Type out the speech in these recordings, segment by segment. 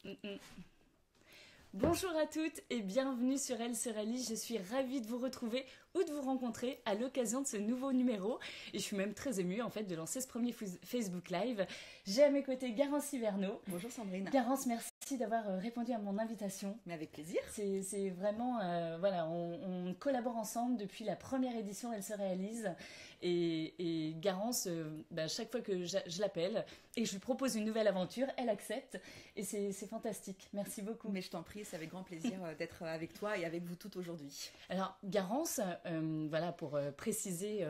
Mm, mm. Bonjour à toutes et bienvenue sur Elle se réalise. Je suis ravie de vous retrouver ou de vous rencontrer à l'occasion de ce nouveau numéro. Et je suis même très émue en fait de lancer ce premier Facebook Live. J'ai à mes côtés Garance Hiverneau. Bonjour Sandrine. Garance, merci d'avoir répondu à mon invitation. Mais avec plaisir. C'est vraiment, voilà, on collabore ensemble depuis la première édition Elle se réalise. Et Garance, chaque fois que je l'appelle et que je lui propose une nouvelle aventure, elle accepte. Et c'est fantastique. Merci beaucoup. Mais je t'en prie, c'est avec grand plaisir d'être avec toi et avec vous toutes aujourd'hui. Alors, Garance, voilà, pour préciser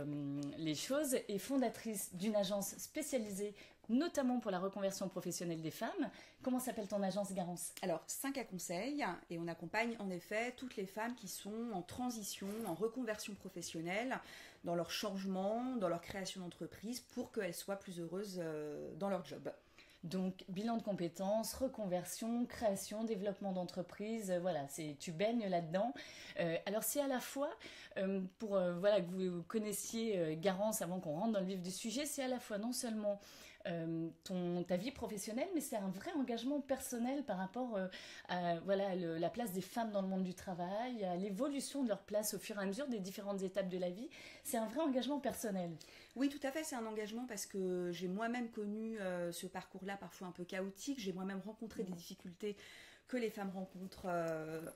les choses, est fondatrice d'une agence spécialisée notamment pour la reconversion professionnelle des femmes. Comment s'appelle ton agence, Garance? Alors, 5 à conseil, et on accompagne en effet toutes les femmes qui sont en transition, en reconversion professionnelle, dans leur changement, dans leur création d'entreprise, pour qu'elles soient plus heureuses dans leur job. Donc, bilan de compétences, reconversion, création, développement d'entreprise, voilà, tu baignes là-dedans. Alors, c'est à la fois, pour voilà, que vous connaissiez Garance avant qu'on rentre dans le vif du sujet, c'est à la fois non seulement ta vie professionnelle, mais c'est un vrai engagement personnel par rapport à voilà, la place des femmes dans le monde du travail, à l'évolution de leur place au fur et à mesure des différentes étapes de la vie. C'est un vrai engagement personnel. Oui, tout à fait, c'est un engagement parce que j'ai moi-même connu ce parcours-là parfois un peu chaotique. J'ai moi-même rencontré des difficultés que les femmes rencontrent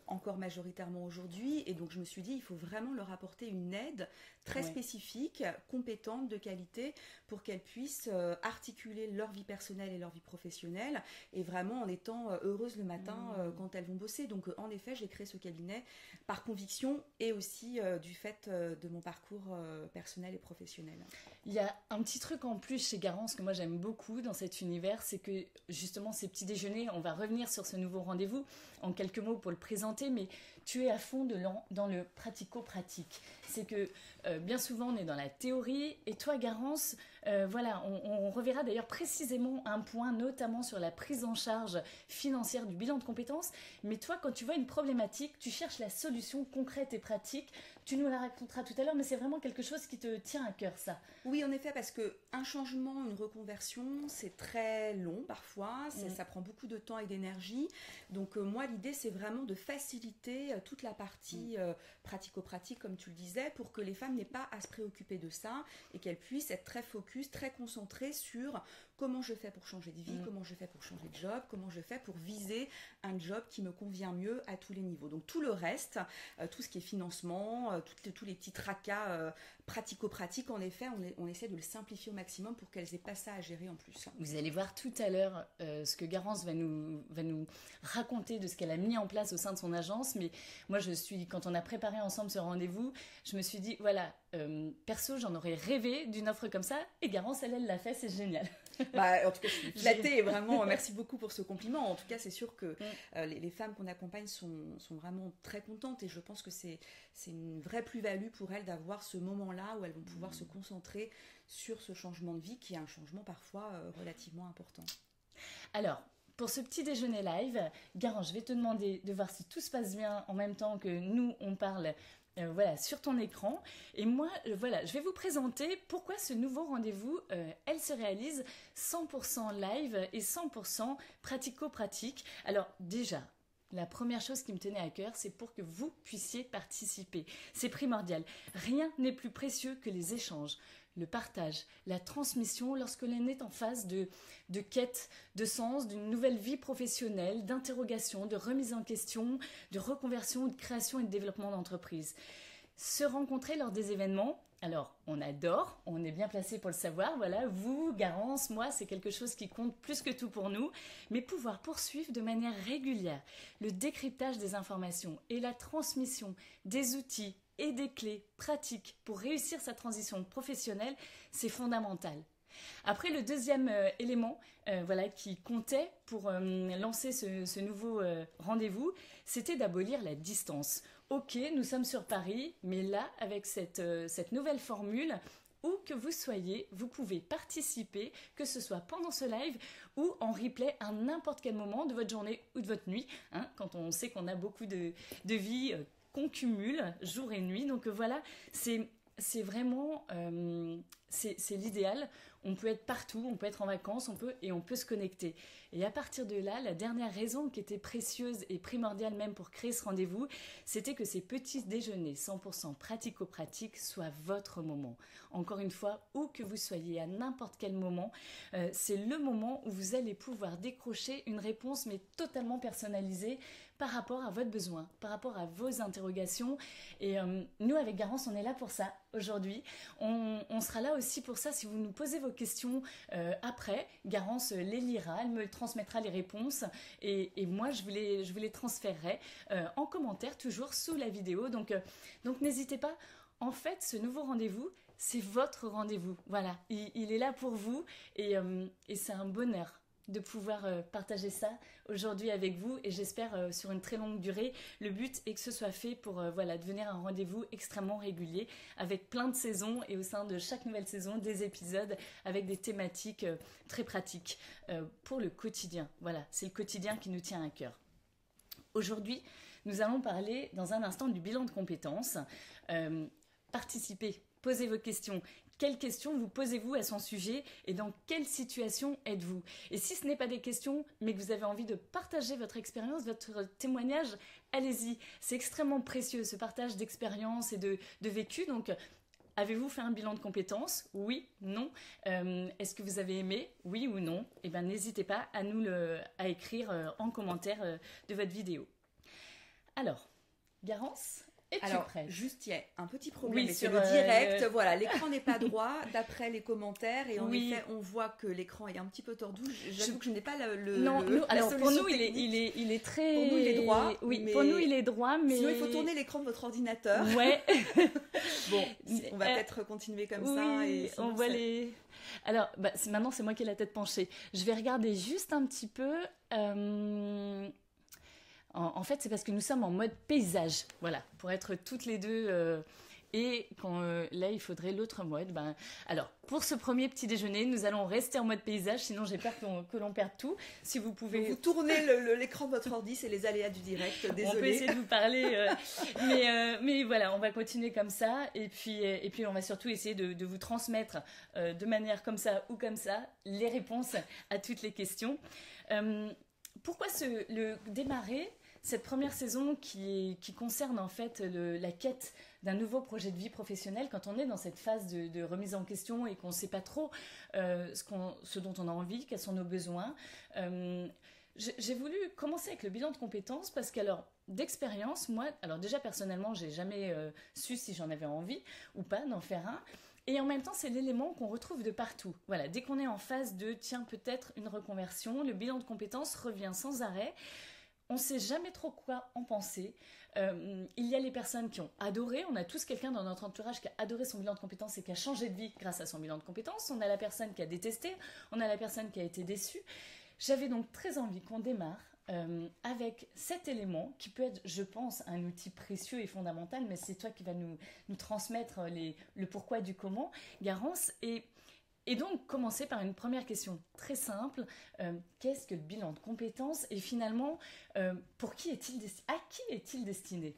encore majoritairement aujourd'hui. Et donc je me suis dit, il faut vraiment leur apporter une aide très spécifique, compétente, de qualité, pour qu'elles puissent articuler leur vie personnelle et leur vie professionnelle, et vraiment en étant heureuses le matin quand elles vont bosser. Donc en effet, j'ai créé ce cabinet par conviction et aussi du fait de mon parcours personnel et professionnel. Il y a un petit truc en plus chez Garance que moi j'aime beaucoup dans cet univers, c'est que justement ces petits déjeuners, on va revenir sur ce nouveau rendez-vous en quelques mots pour le présenter, mais tu es à fond dans le pratico-pratique. C'est que bien souvent on est dans la théorie, et toi Garance, voilà, on reverra d'ailleurs précisément un point, notamment sur la prise en charge financière du bilan de compétences, mais toi quand tu vois une problématique, tu cherches la solution concrète et pratique. Tu nous la raconteras tout à l'heure, mais c'est vraiment quelque chose qui te tient à cœur, ça. Oui, en effet, parce qu'un changement, une reconversion, c'est très long parfois, ça prend beaucoup de temps et d'énergie. Donc moi, l'idée, c'est vraiment de faciliter toute la partie pratico-pratique, comme tu le disais, pour que les femmes n'aient pas à se préoccuper de ça et qu'elles puissent être très focus, très concentrées sur comment je fais pour changer de vie, comment je fais pour changer de job, comment je fais pour viser un job qui me convient mieux à tous les niveaux. Donc tout le reste, tout ce qui est financement, tous les petits tracas pratico-pratiques, en effet, on essaie de le simplifier au maximum pour qu'elles aient pas ça à gérer en plus. Vous allez voir tout à l'heure ce que Garance va nous raconter de ce qu'elle a mis en place au sein de son agence, mais moi quand on a préparé ensemble ce rendez-vous, je me suis dit, voilà, perso j'en aurais rêvé d'une offre comme ça, et Garance elle l'a fait, c'est génial. En tout cas, je suis flattée et vraiment merci beaucoup pour ce compliment. En tout cas, c'est sûr que les femmes qu'on accompagne sont vraiment très contentes, et je pense que c'est une vraie plus-value pour elles d'avoir ce moment-là où elles vont pouvoir se concentrer sur ce changement de vie qui est un changement parfois relativement important. Alors, pour ce petit déjeuner live, Garance, je vais te demander de voir si tout se passe bien en même temps que nous, on parle voilà, sur ton écran. Et moi, voilà, je vais vous présenter pourquoi ce nouveau rendez-vous, Elle se réalise 100% live et 100% pratico-pratique. Alors déjà, la première chose qui me tenait à cœur, c'est pour que vous puissiez participer. C'est primordial. Rien n'est plus précieux que les échanges, le partage, la transmission lorsque l'on est en phase de quête de sens, d'une nouvelle vie professionnelle, d'interrogation, de remise en question, de reconversion, de création et de développement d'entreprise. Se rencontrer lors des événements, alors on adore, on est bien placé pour le savoir, voilà, vous, Garance, moi, c'est quelque chose qui compte plus que tout pour nous, mais pouvoir poursuivre de manière régulière le décryptage des informations et la transmission des outils et des clés pratiques pour réussir sa transition professionnelle, c'est fondamental. Après, le deuxième élément voilà, qui comptait pour lancer ce nouveau rendez-vous, c'était d'abolir la distance. Ok, nous sommes sur Paris, mais là, avec cette nouvelle formule, où que vous soyez, vous pouvez participer, que ce soit pendant ce live ou en replay à n'importe quel moment de votre journée ou de votre nuit, hein, quand on sait qu'on a beaucoup de vie qu'on cumule jour et nuit. Donc voilà, c'est vraiment c'est l'idéal. On peut être partout, on peut être en vacances, on peut se connecter. Et à partir de là, la dernière raison qui était précieuse et primordiale même pour créer ce rendez-vous, c'était que ces petits déjeuners 100% pratico-pratiques soient votre moment. Encore une fois, où que vous soyez, à n'importe quel moment, c'est le moment où vous allez pouvoir décrocher une réponse mais totalement personnalisée par rapport à votre besoin, par rapport à vos interrogations. Et nous, avec Garance, on est là pour ça aujourd'hui. On sera là aussi pour ça si vous nous posez vos questions après. Garance les lira, elle me transmettra les réponses et moi, je vous les transférerai en commentaire, toujours sous la vidéo. Donc n'hésitez pas. En fait, ce nouveau rendez-vous, c'est votre rendez-vous. Voilà, il est là pour vous et c'est un bonheur de pouvoir partager ça aujourd'hui avec vous et j'espère sur une très longue durée. Le but est que ce soit fait pour devenir un rendez-vous extrêmement régulier avec plein de saisons et au sein de chaque nouvelle saison des épisodes avec des thématiques très pratiques pour le quotidien. Voilà, c'est le quotidien qui nous tient à cœur. Aujourd'hui, nous allons parler dans un instant du bilan de compétences. Participez, posez vos questions. Quelles questions vous posez-vous à son sujet et dans quelle situation êtes-vous? Et si ce n'est pas des questions, mais que vous avez envie de partager votre expérience, votre témoignage, allez-y. C'est extrêmement précieux ce partage d'expérience et de vécu. Donc, avez-vous fait un bilan de compétences? Oui, non. Est-ce que vous avez aimé? Oui ou non? Eh bien, n'hésitez pas à écrire en commentaire de votre vidéo. Alors, Garance, es-tu prête? Juste, il y a un petit problème, oui, sur le direct. Voilà, l'écran n'est pas droit d'après les commentaires et en effet, on voit que l'écran est un petit peu tordu. J'avoue que je n'ai pas alors pour nous, il est très. Pour nous, il est droit. Oui, pour nous, il est droit, mais. Sinon, il faut tourner l'écran de votre ordinateur. Ouais. Bon, on va peut-être continuer comme ça. Et on voit les. Alors, maintenant, c'est moi qui ai la tête penchée. Je vais regarder juste un petit peu. En fait, c'est parce que nous sommes en mode paysage, voilà, pour être toutes les deux. Et là, il faudrait l'autre mode. Alors, pour ce premier petit déjeuner, nous allons rester en mode paysage, sinon j'ai peur que l'on perde tout. Si vous pouvez... Vous tournez l'écran de votre ordi, c'est les aléas du direct, désolé. On peut essayer de vous parler, mais voilà, on va continuer comme ça. Et puis on va surtout essayer de vous transmettre de manière comme ça ou comme ça les réponses à toutes les questions. Pourquoi démarrer cette première saison qui concerne en fait la quête d'un nouveau projet de vie professionnelle quand on est dans cette phase de remise en question et qu'on ne sait pas trop ce dont on a envie, quels sont nos besoins. J'ai voulu commencer avec le bilan de compétences parce qu'alors, d'expérience, moi, alors déjà personnellement, j'ai jamais su si j'en avais envie ou pas d'en faire un. Et en même temps, c'est l'élément qu'on retrouve de partout. Voilà, dès qu'on est en phase de, tiens, peut-être une reconversion, le bilan de compétences revient sans arrêt. On ne sait jamais trop quoi en penser. Il y a les personnes qui ont adoré. On a tous quelqu'un dans notre entourage qui a adoré son bilan de compétences et qui a changé de vie grâce à son bilan de compétences. On a la personne qui a détesté. On a la personne qui a été déçue. J'avais donc très envie qu'on démarre avec cet élément qui peut être, je pense, un outil précieux et fondamental, mais c'est toi qui vas nous transmettre le pourquoi du comment, Garance. Et donc, commencer par une première question très simple. Qu'est-ce que le bilan de compétences? Et finalement, à qui est-il destiné?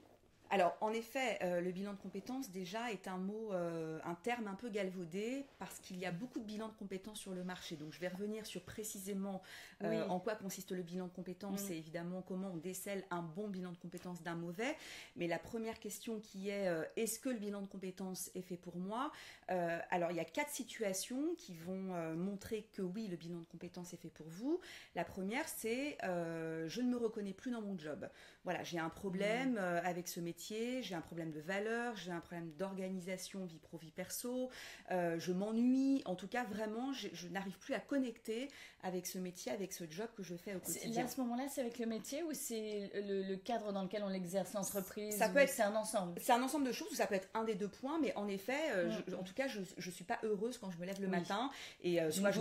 Alors, en effet, le bilan de compétences, déjà, est un terme un peu galvaudé parce qu'il y a beaucoup de bilans de compétences sur le marché. Donc, je vais revenir sur précisément en quoi consiste le bilan de compétences et évidemment comment on décèle un bon bilan de compétences d'un mauvais. Mais la première question qui est est-ce que le bilan de compétences est fait pour moi? Alors, il y a 4 situations qui vont montrer que oui, le bilan de compétences est fait pour vous. La première, c'est je ne me reconnais plus dans mon job. Voilà, j'ai un problème avec ce métier, j'ai un problème de valeur, j'ai un problème d'organisation, vie pro, vie perso, je m'ennuie. En tout cas, vraiment, je n'arrive plus à connecter avec ce métier, avec ce job que je fais au quotidien. Là, à ce moment-là, c'est avec le métier ou c'est le cadre dans lequel on l'exerce, l'entreprise? C'est un ensemble. C'est un ensemble de choses, ou ça peut être un des 2 points, mais en effet, en tout cas, je ne suis pas heureuse quand je me lève le matin. Et soit je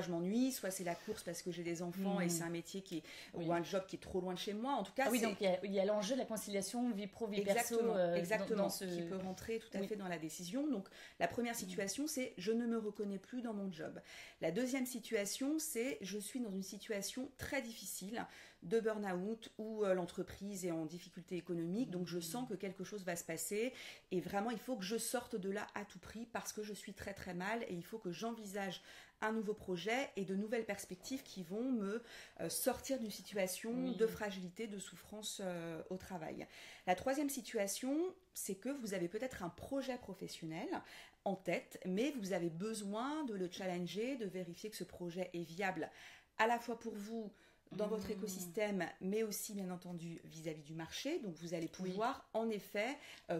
m'ennuie, soit c'est la course parce que j'ai des enfants et c'est un métier ou un job qui est trop loin de chez moi. En tout cas, oui, donc il y a l'enjeu de la conciliation vie pro, vie perso. Exactement, qui peut rentrer tout à fait dans la décision. Donc, la première situation, c'est je ne me reconnais plus dans mon job. La deuxième situation, c'est je suis dans une situation très difficile. de burn-out ou l'entreprise est en difficulté économique, donc je sens que quelque chose va se passer et vraiment il faut que je sorte de là à tout prix parce que je suis très très mal et il faut que j'envisage un nouveau projet et de nouvelles perspectives qui vont me sortir d'une situation de fragilité, de souffrance au travail. La troisième situation, c'est que vous avez peut-être un projet professionnel en tête, mais vous avez besoin de le challenger, de vérifier que ce projet est viable à la fois pour vous, dans votre écosystème, mais aussi bien entendu vis-à-vis du marché. Donc vous allez pouvoir en effet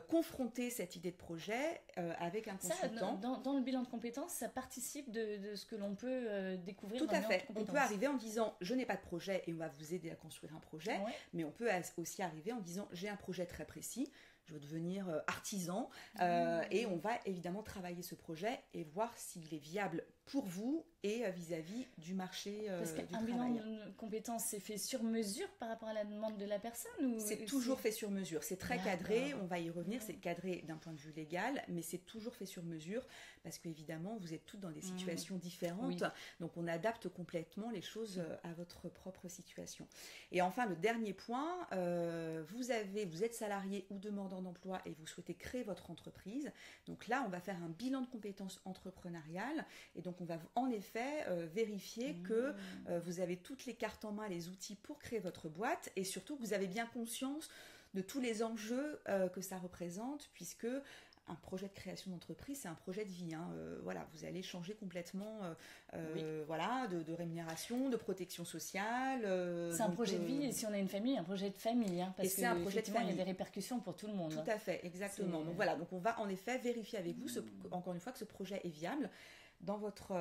confronter cette idée de projet avec un consultant. Dans le bilan de compétences, ça participe de ce que l'on peut découvrir. Tout à fait. On peut arriver en disant je n'ai pas de projet et on va vous aider à construire un projet, mais on peut aussi arriver en disant j'ai un projet très précis. Je veux devenir artisan et on va évidemment travailler ce projet et voir s'il est viable pour vous et vis-à-vis du marché Parce du qu'un bilan de compétences, c'est fait sur mesure par rapport à la demande de la personne ou c'est toujours fait sur mesure, c'est très cadré, on va y revenir, c'est cadré d'un point de vue légal, mais c'est toujours fait sur mesure parce qu'évidemment vous êtes toutes dans des situations différentes, donc on adapte complètement les choses à votre propre situation. Et enfin le dernier point, vous êtes salarié ou demandeur d'emploi et vous souhaitez créer votre entreprise, donc là on va faire un bilan de compétences entrepreneuriales et donc on va en effet vérifier que vous avez toutes les cartes en main, les outils pour créer votre boîte et surtout que vous avez bien conscience de tous les enjeux que ça représente puisque un projet de création d'entreprise, c'est un projet de vie. Voilà, vous allez changer complètement voilà, de rémunération, de protection sociale. C'est un projet de vie et si on a une famille, un projet de famille. Parce et c'est un projet de famille. Il y a des répercussions pour tout le monde. Tout à fait, exactement. Donc voilà, donc on va en effet vérifier avec vous, encore une fois, que ce projet est viable dans votre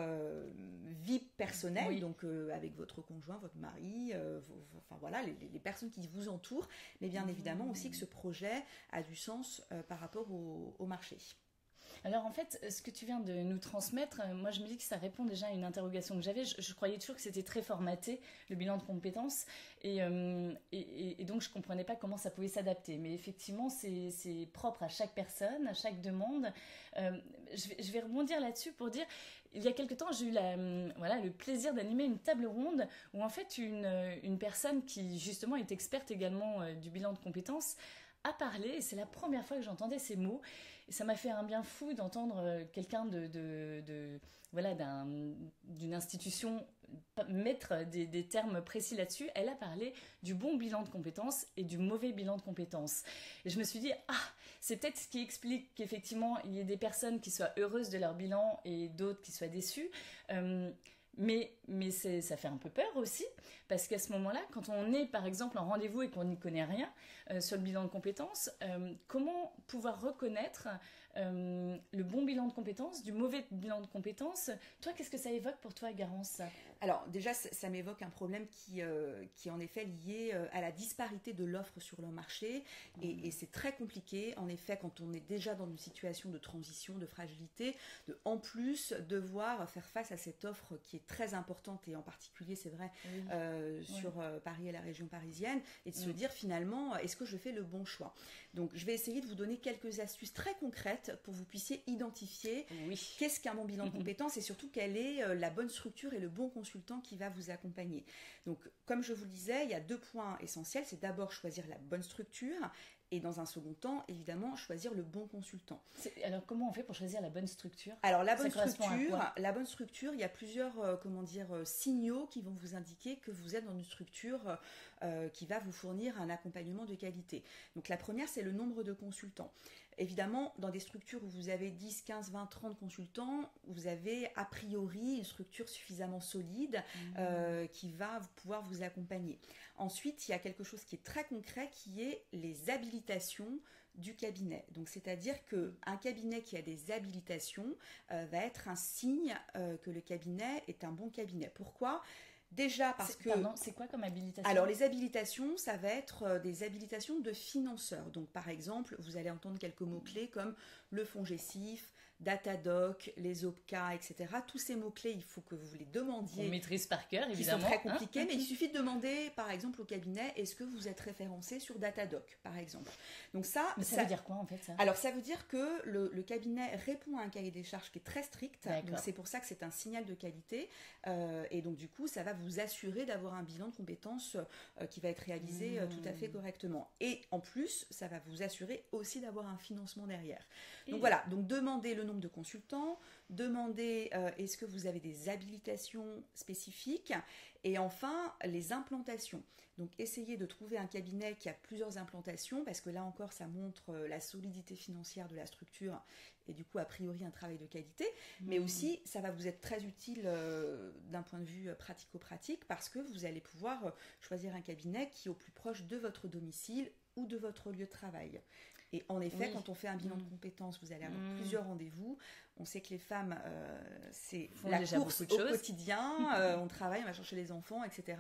vie personnelle, donc avec votre conjoint, votre mari, enfin voilà, les personnes qui vous entourent, mais bien évidemment aussi que ce projet a du sens par rapport au marché. Alors en fait, ce que tu viens de nous transmettre, moi je me dis que ça répond déjà à une interrogation que j'avais. Je croyais toujours que c'était très formaté, le bilan de compétences, et donc je ne comprenais pas comment ça pouvait s'adapter. Mais effectivement, c'est propre à chaque personne, à chaque demande. Je vais rebondir là-dessus pour dire, il y a quelque temps, j'ai eu le plaisir d'animer une table ronde où en fait une personne qui justement est experte également du bilan de compétences a parlé, et c'est la première fois que j'entendais ces mots. Et ça m'a fait un bien fou d'entendre quelqu'un d'une institution mettre des termes précis là-dessus. Elle a parlé du bon bilan de compétences et du mauvais bilan de compétences. Et je me suis dit, c'est peut-être ce qui explique qu'effectivement, il y ait des personnes qui soient heureuses de leur bilan et d'autres qui soient déçues. Mais ça fait un peu peur aussi, parce qu'à ce moment-là, quand on est par exemple en rendez-vous et qu'on n'y connaît rien sur le bilan de compétences, comment pouvoir reconnaître le bon bilan de compétences du mauvais bilan de compétences? Toi, qu'est-ce que ça évoque pour toi, Garance? Alors déjà, ça m'évoque un problème qui est en effet lié à la disparité de l'offre sur le marché et c'est très compliqué, en effet, quand on est déjà dans une situation de transition, de fragilité, de en plus devoir faire face à cette offre qui est très importante et en particulier, c'est vrai, sur Paris et la région parisienne et de se dire finalement, est-ce que je fais le bon choix? Donc je vais essayer de vous donner quelques astuces très concrètes pour que vous puissiez identifier qu'est-ce qu'un bon bilan de compétences et surtout quelle est la bonne structure et le bon consultant qui va vous accompagner. Donc comme je vous le disais, il y a 2 points essentiels, c'est d'abord choisir la bonne structure et dans un second temps, évidemment, choisir le bon consultant. Alors comment on fait pour choisir la bonne structure? Alors la bonne structure, il y a plusieurs signaux qui vont vous indiquer que vous êtes dans une structure qui va vous fournir un accompagnement de qualité. Donc la première, c'est le nombre de consultants. Évidemment, dans des structures où vous avez 10, 15, 20, 30 consultants, vous avez a priori une structure suffisamment solide qui va pouvoir vous accompagner. Ensuite, il y a quelque chose qui est très concret qui est les habilitations du cabinet. Donc, c'est-à-dire qu'un cabinet qui a des habilitations va être un signe que le cabinet est un bon cabinet. Pourquoi ? Déjà parce que... Pardon, c'est quoi comme habilitation? Alors, les habilitations, ça va être des habilitations de financeurs. Donc, par exemple, vous allez entendre quelques mots-clés comme le FONGECIF, Datadoc, les OPCA, etc. Tous ces mots-clés, il faut que vous les demandiez. On maîtrise par cœur, évidemment. Qui sont très compliqués, mais il suffit de demander, par exemple, au cabinet, est-ce que vous êtes référencé sur Datadoc, par exemple. Donc ça veut dire quoi, en fait, ça? Alors, ça veut dire que le cabinet répond à un cahier des charges qui est très strict. Donc, c'est pour ça que c'est un signal de qualité. Et donc, du coup, ça va vous assurer d'avoir un bilan de compétences qui va être réalisé tout à fait correctement. Et en plus, ça va vous assurer aussi d'avoir un financement derrière. Donc, voilà. Donc, demandez le nombre de consultants, demandez est-ce que vous avez des habilitations spécifiques, et enfin les implantations. Donc essayez de trouver un cabinet qui a plusieurs implantations, parce que là encore ça montre la solidité financière de la structure et du coup a priori un travail de qualité, mais aussi ça va vous être très utile d'un point de vue pratico-pratique, parce que vous allez pouvoir choisir un cabinet qui est au plus proche de votre domicile ou de votre lieu de travail. Et en effet, quand on fait un bilan de compétences, vous allez avoir plusieurs rendez-vous. On sait que les femmes, c'est la course au quotidien. On travaille, on va chercher les enfants, etc.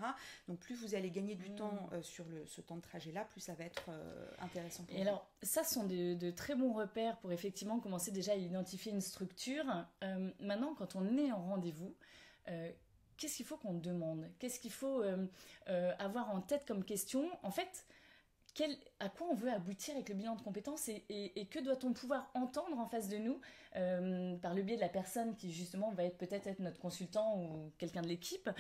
Donc plus vous allez gagner du temps sur ce temps de trajet-là, plus ça va être intéressant pour vous. Et alors, ça sont de très bons repères pour effectivement commencer déjà à identifier une structure. Maintenant, quand on est en rendez-vous, qu'est-ce qu'il faut qu'on demande? Qu'est-ce qu'il faut avoir en tête comme question? En fait, à quoi on veut aboutir avec le bilan de compétences, et que doit-on pouvoir entendre en face de nous par le biais de la personne qui justement va peut-être être notre consultant ou quelqu'un de l'équipe,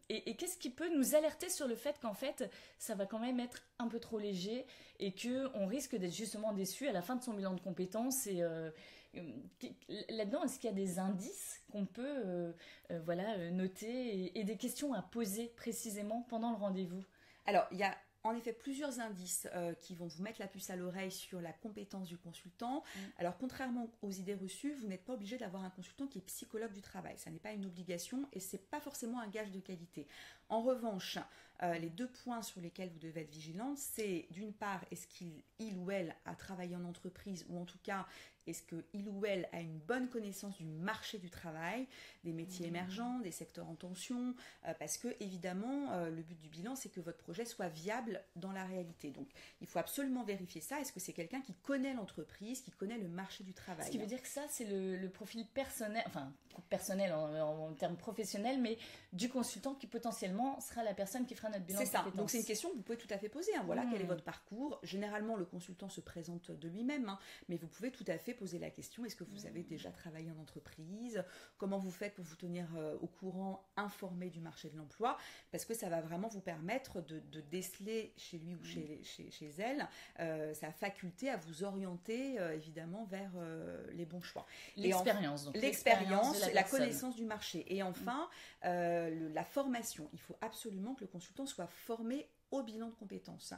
et qu'est-ce qui peut nous alerter sur le fait qu'en fait ça va quand même être un peu trop léger et qu'on risque d'être justement déçu à la fin de son bilan de compétences. Et là-dedans, est-ce qu'il y a des indices qu'on peut noter, et des questions à poser précisément pendant le rendez-vous? Alors, il y a en effet plusieurs indices qui vont vous mettre la puce à l'oreille sur la compétence du consultant. Alors, contrairement aux idées reçues, vous n'êtes pas obligé d'avoir un consultant qui est psychologue du travail. Ça n'est pas une obligation et ce n'est pas forcément un gage de qualité. En revanche, les deux points sur lesquels vous devez être vigilante, c'est d'une part, est-ce qu'il ou elle a travaillé en entreprise, ou en tout cas, est-ce qu'il ou elle a une bonne connaissance du marché du travail, des métiers émergents, des secteurs en tension, parce que évidemment, le but du bilan, c'est que votre projet soit viable dans la réalité. Donc, il faut absolument vérifier ça. Est-ce que c'est quelqu'un qui connaît l'entreprise, qui connaît le marché du travail? Ce qui veut dire que ça, c'est le profil personnel, enfin personnel en termes professionnels, mais du consultant qui potentiellement sera la personne qui fera notre bilan de compétences. C'est ça. Donc, c'est une question que vous pouvez tout à fait poser. Voilà, quel est votre parcours? Généralement, le consultant se présente de lui-même, mais vous pouvez tout à fait poser la question, est-ce que vous avez déjà travaillé en entreprise? Comment vous faites pour vous tenir au courant, informé du marché de l'emploi? Parce que ça va vraiment vous permettre de déceler chez lui ou chez elle sa faculté à vous orienter évidemment vers les bons choix. L'expérience, la connaissance du marché. Et enfin, la formation. Il faut absolument que le consultant soit formé au bilan de compétences.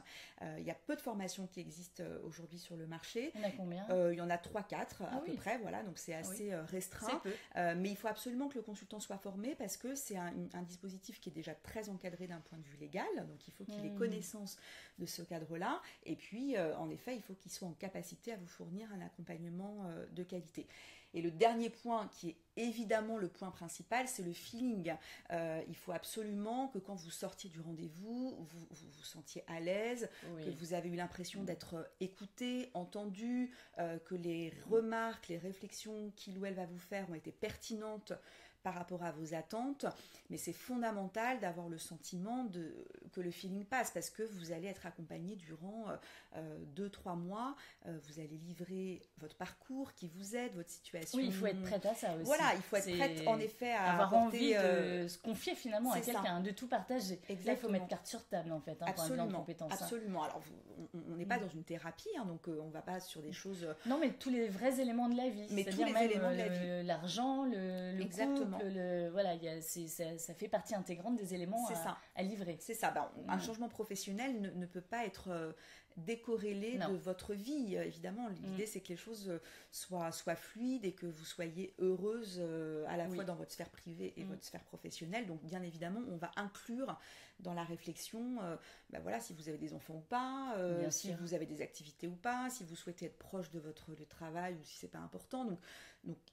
Il y a peu de formations qui existent aujourd'hui sur le marché. Il y en a combien? Il y en a 3-4 à peu près, voilà, donc c'est assez restreint. Mais il faut absolument que le consultant soit formé, parce que c'est un dispositif qui est déjà très encadré d'un point de vue légal, donc il faut qu'il ait connaissance de ce cadre-là. Et puis, en effet, il faut qu'il soit en capacité à vous fournir un accompagnement de qualité. Et le dernier point, qui est évidemment le point principal, c'est le feeling. Il faut absolument que quand vous sortiez du rendez-vous, vous vous sentiez à l'aise, que vous avez eu l'impression d'être écouté, entendu, que les remarques, les réflexions qu'il ou elle va vous faire ont été pertinentes par rapport à vos attentes, mais c'est fondamental d'avoir le sentiment que le feeling passe, parce que vous allez être accompagné durant 2-3 mois, vous allez livrer votre parcours, qui vous aide, votre situation. Oui, il faut être prête à ça aussi. Voilà, il faut être prête en effet à avoir envie de se confier finalement à quelqu'un, de tout partager. Exactement. Là, il faut mettre carte sur table en fait, pour un bilan de compétences. Absolument. Alors, on n'est pas dans une thérapie, donc on ne va pas sur des choses... Non, mais tous les vrais éléments de la vie. Mais tous les éléments de la vie. L'argent, le couple, voilà, ça fait partie intégrante des éléments à livrer. C'est ça. Un changement professionnel ne peut pas être décorrélé de votre vie. Évidemment, l'idée c'est que les choses soient fluides et que vous soyez heureuse à la fois dans votre sphère privée et votre sphère professionnelle. Donc, bien évidemment, on va inclure dans la réflexion, si vous avez des enfants ou pas, si vous avez des activités ou pas, si vous souhaitez être proche de votre lieu de travail ou si c'est pas important. Donc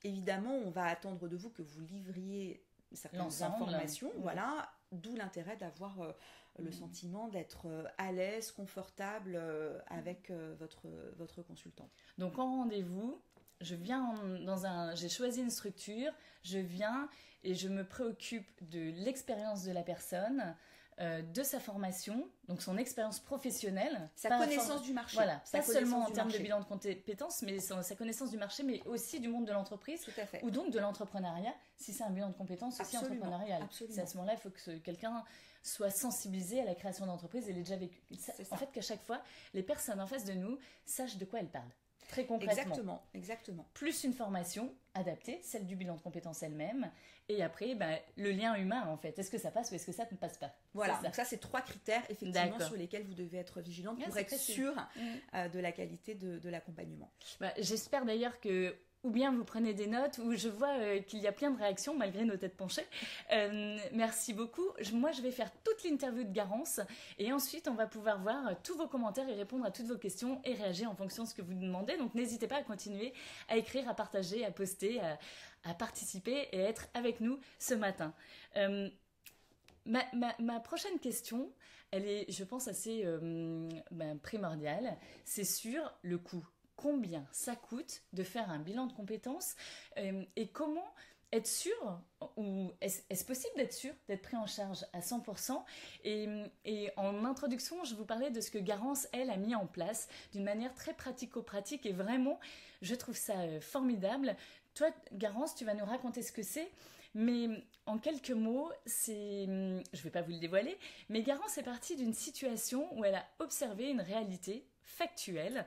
évidemment, on va attendre de vous que vous livriez certaines informations, voilà, d'où l'intérêt d'avoir le sentiment d'être à l'aise, confortable avec votre consultant. Donc en rendez-vous, je viens j'ai choisi une structure, je viens et je me préoccupe de l'expérience de la personne, de sa formation, donc son expérience professionnelle. Sa connaissance du marché. Voilà, pas seulement en termes de bilan de compétences, mais sa connaissance du marché, mais aussi du monde de l'entreprise. Tout à fait. Ou donc de l'entrepreneuriat, si c'est un bilan de compétences aussi entrepreneurial. Absolument. C'est à ce moment-là, il faut que quelqu'un soit sensibilisé à la création d'entreprise et l'ait déjà vécu. En fait, qu'à chaque fois, les personnes en face de nous sachent de quoi elles parlent. Très concrètement. Exactement. Plus une formation adaptée, celle du bilan de compétences elle-même. Et après, le lien humain, en fait. Est-ce que ça passe ou est-ce que ça ne passe pas? Voilà, donc ça, c'est 3 critères, effectivement, sur lesquels vous devez être vigilante pour être sûr de la qualité de l'accompagnement. J'espère d'ailleurs que ou bien vous prenez des notes, ou je vois qu'il y a plein de réactions malgré nos têtes penchées. Merci beaucoup. Moi, je vais faire toute l'interview de Garance et ensuite, on va pouvoir voir tous vos commentaires et répondre à toutes vos questions et réagir en fonction de ce que vous demandez. Donc, n'hésitez pas à continuer à écrire, à partager, à poster, à participer et à être avec nous ce matin. Ma prochaine question, elle est, je pense, assez primordiale. C'est sur le coût. Combien ça coûte de faire un bilan de compétences et comment être sûr, ou est-ce possible d'être sûr, d'être pris en charge à 100%? Et en introduction, je vous parlais de ce que Garance, elle, a mis en place d'une manière très pratico-pratique et vraiment, je trouve ça formidable. Toi, Garance, tu vas nous raconter ce que c'est. Mais en quelques mots, je ne vais pas vous le dévoiler, mais Garance est partie d'une situation où elle a observé une réalité factuelle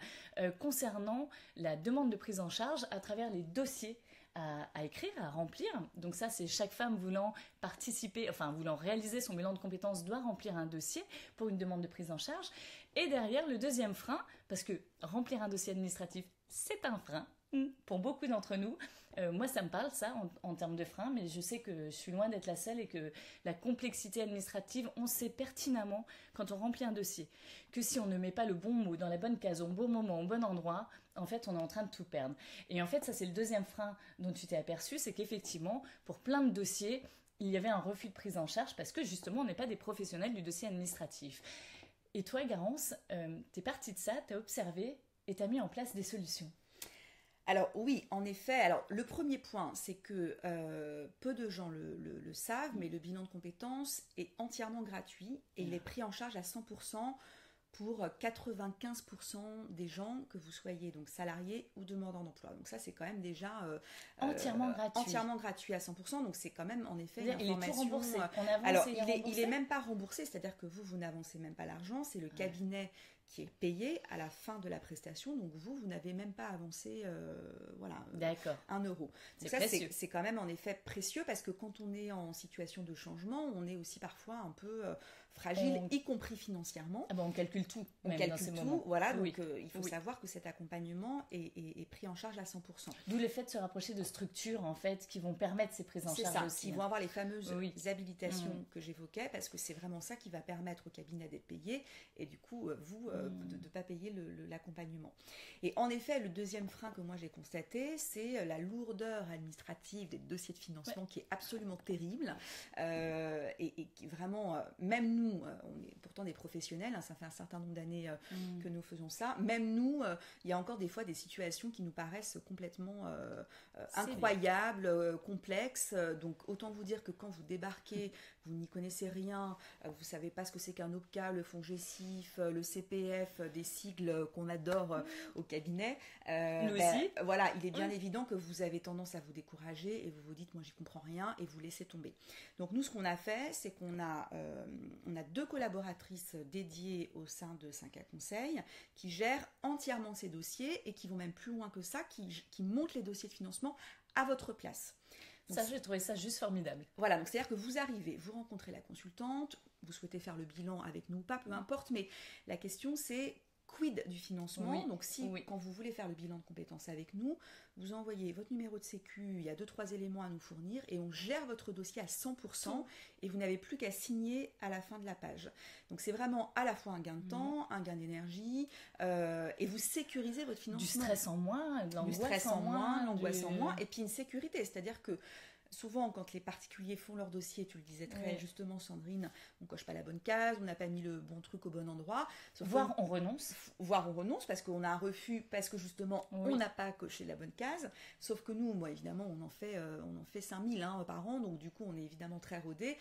concernant la demande de prise en charge à travers les dossiers à écrire, à remplir. Donc ça, c'est chaque femme voulant participer, enfin voulant réaliser son bilan de compétences doit remplir un dossier pour une demande de prise en charge. Et derrière, le deuxième frein, parce que remplir un dossier administratif, c'est un frein pour beaucoup d'entre nous. Moi, ça me parle, ça, en termes de frein, mais je sais que je suis loin d'être la seule et que la complexité administrative, on sait pertinemment, quand on remplit un dossier, que si on ne met pas le bon mot dans la bonne case, au bon moment, au bon endroit, en fait, on est en train de tout perdre. Et en fait, ça, c'est le deuxième frein dont tu t'es aperçu, c'est qu'effectivement, pour plein de dossiers, il y avait un refus de prise en charge parce que, justement, on n'est pas des professionnels du dossier administratif. Et toi, Garance, t'es partie de ça, t'as observé et t'as mis en place des solutions. Alors oui, en effet. Alors le premier point, c'est que peu de gens le savent, mais le bilan de compétences est entièrement gratuit et il est pris en charge à 100% pour 95% des gens, que vous soyez donc salariés ou demandeurs d'emploi. Donc ça, c'est quand même déjà entièrement gratuit à 100%. Donc c'est quand même en effet une information. Il est tout remboursé. Alors il est même pas remboursé, c'est-à-dire que vous n'avancez même pas l'argent, c'est le cabinet qui est payé à la fin de la prestation, donc vous n'avez même pas avancé 1 euro. Donc ça, c'est quand même en effet précieux, parce que quand on est en situation de changement, on est aussi parfois un peu fragile, y compris financièrement. On calcule tout. On calcule tout, voilà, donc il faut savoir que cet accompagnement est pris en charge à 100%. D'où le fait de se rapprocher de structures, en fait, qui vont permettre ces prises en charge aussi. Qui vont avoir les fameuses habilitations que j'évoquais, parce que c'est vraiment ça qui va permettre au cabinet d'être payé, et du coup, vous, de ne pas payer l'accompagnement. Et en effet, le deuxième frein que moi j'ai constaté, c'est la lourdeur administrative des dossiers de financement qui est absolument terrible, et qui vraiment, même nous, on est pourtant des professionnels, ça fait un certain nombre d'années que nous faisons ça, même nous, il y a encore des fois des situations qui nous paraissent complètement incroyables, complexes, donc autant vous dire que quand vous débarquez, vous n'y connaissez rien, vous ne savez pas ce que c'est qu'un OPCA, le fonds GESIF, le CPF, des sigles qu'on adore au cabinet. Nous aussi. Voilà, il est bien évident que vous avez tendance à vous décourager et vous vous dites, moi j'y comprends rien, et vous laissez tomber. Donc nous, ce qu'on a fait, c'est qu'on a 2 collaboratrices dédiées au sein de 5A Conseil qui gèrent entièrement ces dossiers et qui vont même plus loin que ça, qui montent les dossiers de financement à votre place. Donc, ça, j'ai trouvé ça juste formidable. Voilà, donc c'est-à-dire que vous arrivez, vous rencontrez la consultante, vous souhaitez faire le bilan avec nous ou pas, peu importe, mais la question c'est quid du financement. Donc quand vous voulez faire le bilan de compétences avec nous, vous envoyez votre numéro de sécu, il y a 2-3 éléments à nous fournir et on gère votre dossier à 100% et vous n'avez plus qu'à signer à la fin de la page. Donc c'est vraiment à la fois un gain de temps, un gain d'énergie, et vous sécurisez votre financement. Du stress en moins, l'angoisse en moins, et puis une sécurité, c'est-à-dire que souvent, quand les particuliers font leur dossier, tu le disais très justement, Sandrine, on coche pas la bonne case, on n'a pas mis le bon truc au bon endroit. Voire on renonce. Voire on renonce parce qu'on a un refus, parce que justement, on n'a pas coché la bonne case. Sauf que nous, moi, évidemment, on en fait 5000 par an, donc du coup, on est évidemment très rodés.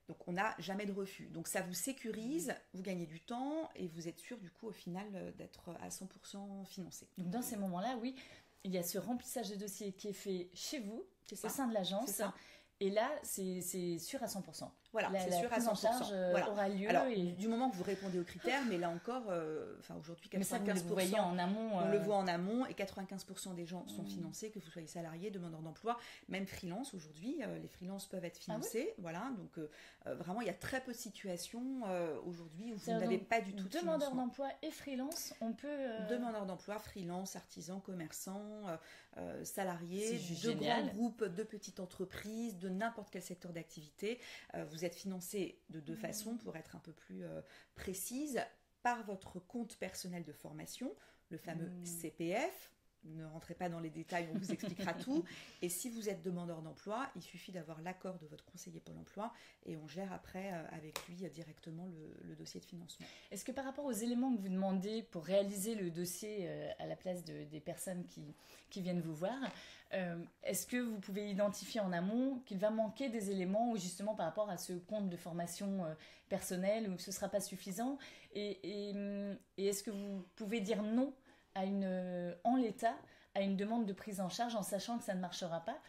Donc on n'a jamais de refus. Donc ça vous sécurise, vous gagnez du temps et vous êtes sûr du coup au final d'être à 100% financé. Donc dans ces moments-là, oui, il y a ce remplissage de dossier qui est fait chez vous, au sein de l'agence. Et là, c'est sûr à 100%. Voilà, c'est sûr à 100%. Charge aura lieu. Alors, du moment que vous répondez aux critères, mais là encore, aujourd'hui, 95%, vous voyez en amont, on le voit en amont, et 95% des gens sont financés, que vous soyez salarié, demandeur d'emploi, même freelance aujourd'hui. Les freelances peuvent être financés. Voilà, donc vraiment, il y a très peu de situations aujourd'hui où vous n'avez pas du tout de demandeur d'emploi et freelance, on peut... Demandeur d'emploi, freelance, artisan, commerçant, salarié, de grands groupes, de petites entreprises, de n'importe quel secteur d'activité. Vous êtes financé de deux façons, pour être un peu plus précise, par votre compte personnel de formation, le fameux CPF. Ne rentrez pas dans les détails, on vous expliquera tout. Et si vous êtes demandeur d'emploi, il suffit d'avoir l'accord de votre conseiller Pôle emploi et on gère après avec lui directement le dossier de financement. Est-ce que par rapport aux éléments que vous demandez pour réaliser le dossier à la place des personnes qui viennent vous voir, est-ce que vous pouvez identifier en amont qu'il va manquer des éléments ou justement par rapport à ce compte de formation personnelle où ce ne sera pas suffisant et est-ce que vous pouvez dire non en l'état à une demande de prise en charge en sachant que ça ne marchera pas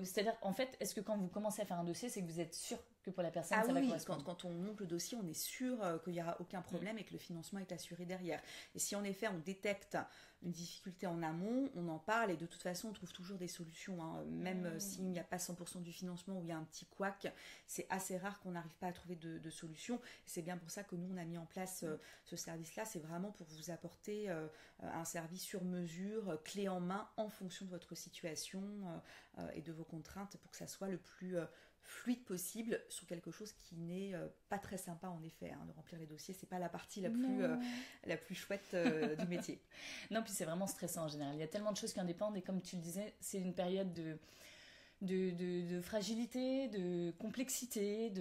c'est-à-dire, en fait, est-ce que quand vous commencez à faire un dossier, c'est que vous êtes sûr que pour la personne, ça va correspondre ? Quand on monte le dossier, on est sûr qu'il n'y aura aucun problème et que le financement est assuré derrière. Et si en effet, on détecte une difficulté en amont, on en parle et de toute façon, on trouve toujours des solutions. Même s'il n'y a pas 100% du financement ou il y a un petit couac, c'est assez rare qu'on n'arrive pas à trouver de solution. C'est bien pour ça que nous, on a mis en place ce service-là. C'est vraiment pour vous apporter un service sur mesure, clé en main, en fonction de votre situation et de vos contraintes pour que ça soit le plus fluide possible sur quelque chose qui n'est pas très sympa en effet. De remplir les dossiers, c'est pas la partie la plus chouette du métier. Non, puis c'est vraiment stressant en général. Il y a tellement de choses qui en dépendent et comme tu le disais, c'est une période de fragilité, de complexité,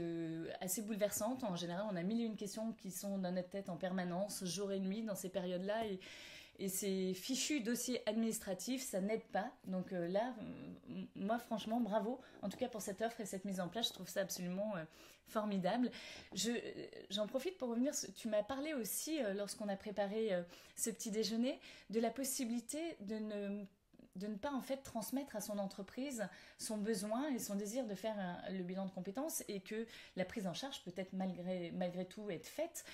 assez bouleversante. En général, on a mille et une questions qui sont dans notre tête en permanence, jour et nuit, dans ces périodes-là. Et ces fichus dossiers administratifs, ça n'aide pas. Donc là, moi, franchement, bravo. En tout cas, pour cette offre et cette mise en place, je trouve ça absolument formidable. J'en profite pour revenir. Tu m'as parlé aussi, lorsqu'on a préparé ce petit déjeuner, de la possibilité de ne pas en fait transmettre à son entreprise son besoin et son désir de faire le bilan de compétences et que la prise en charge peut être malgré tout être faite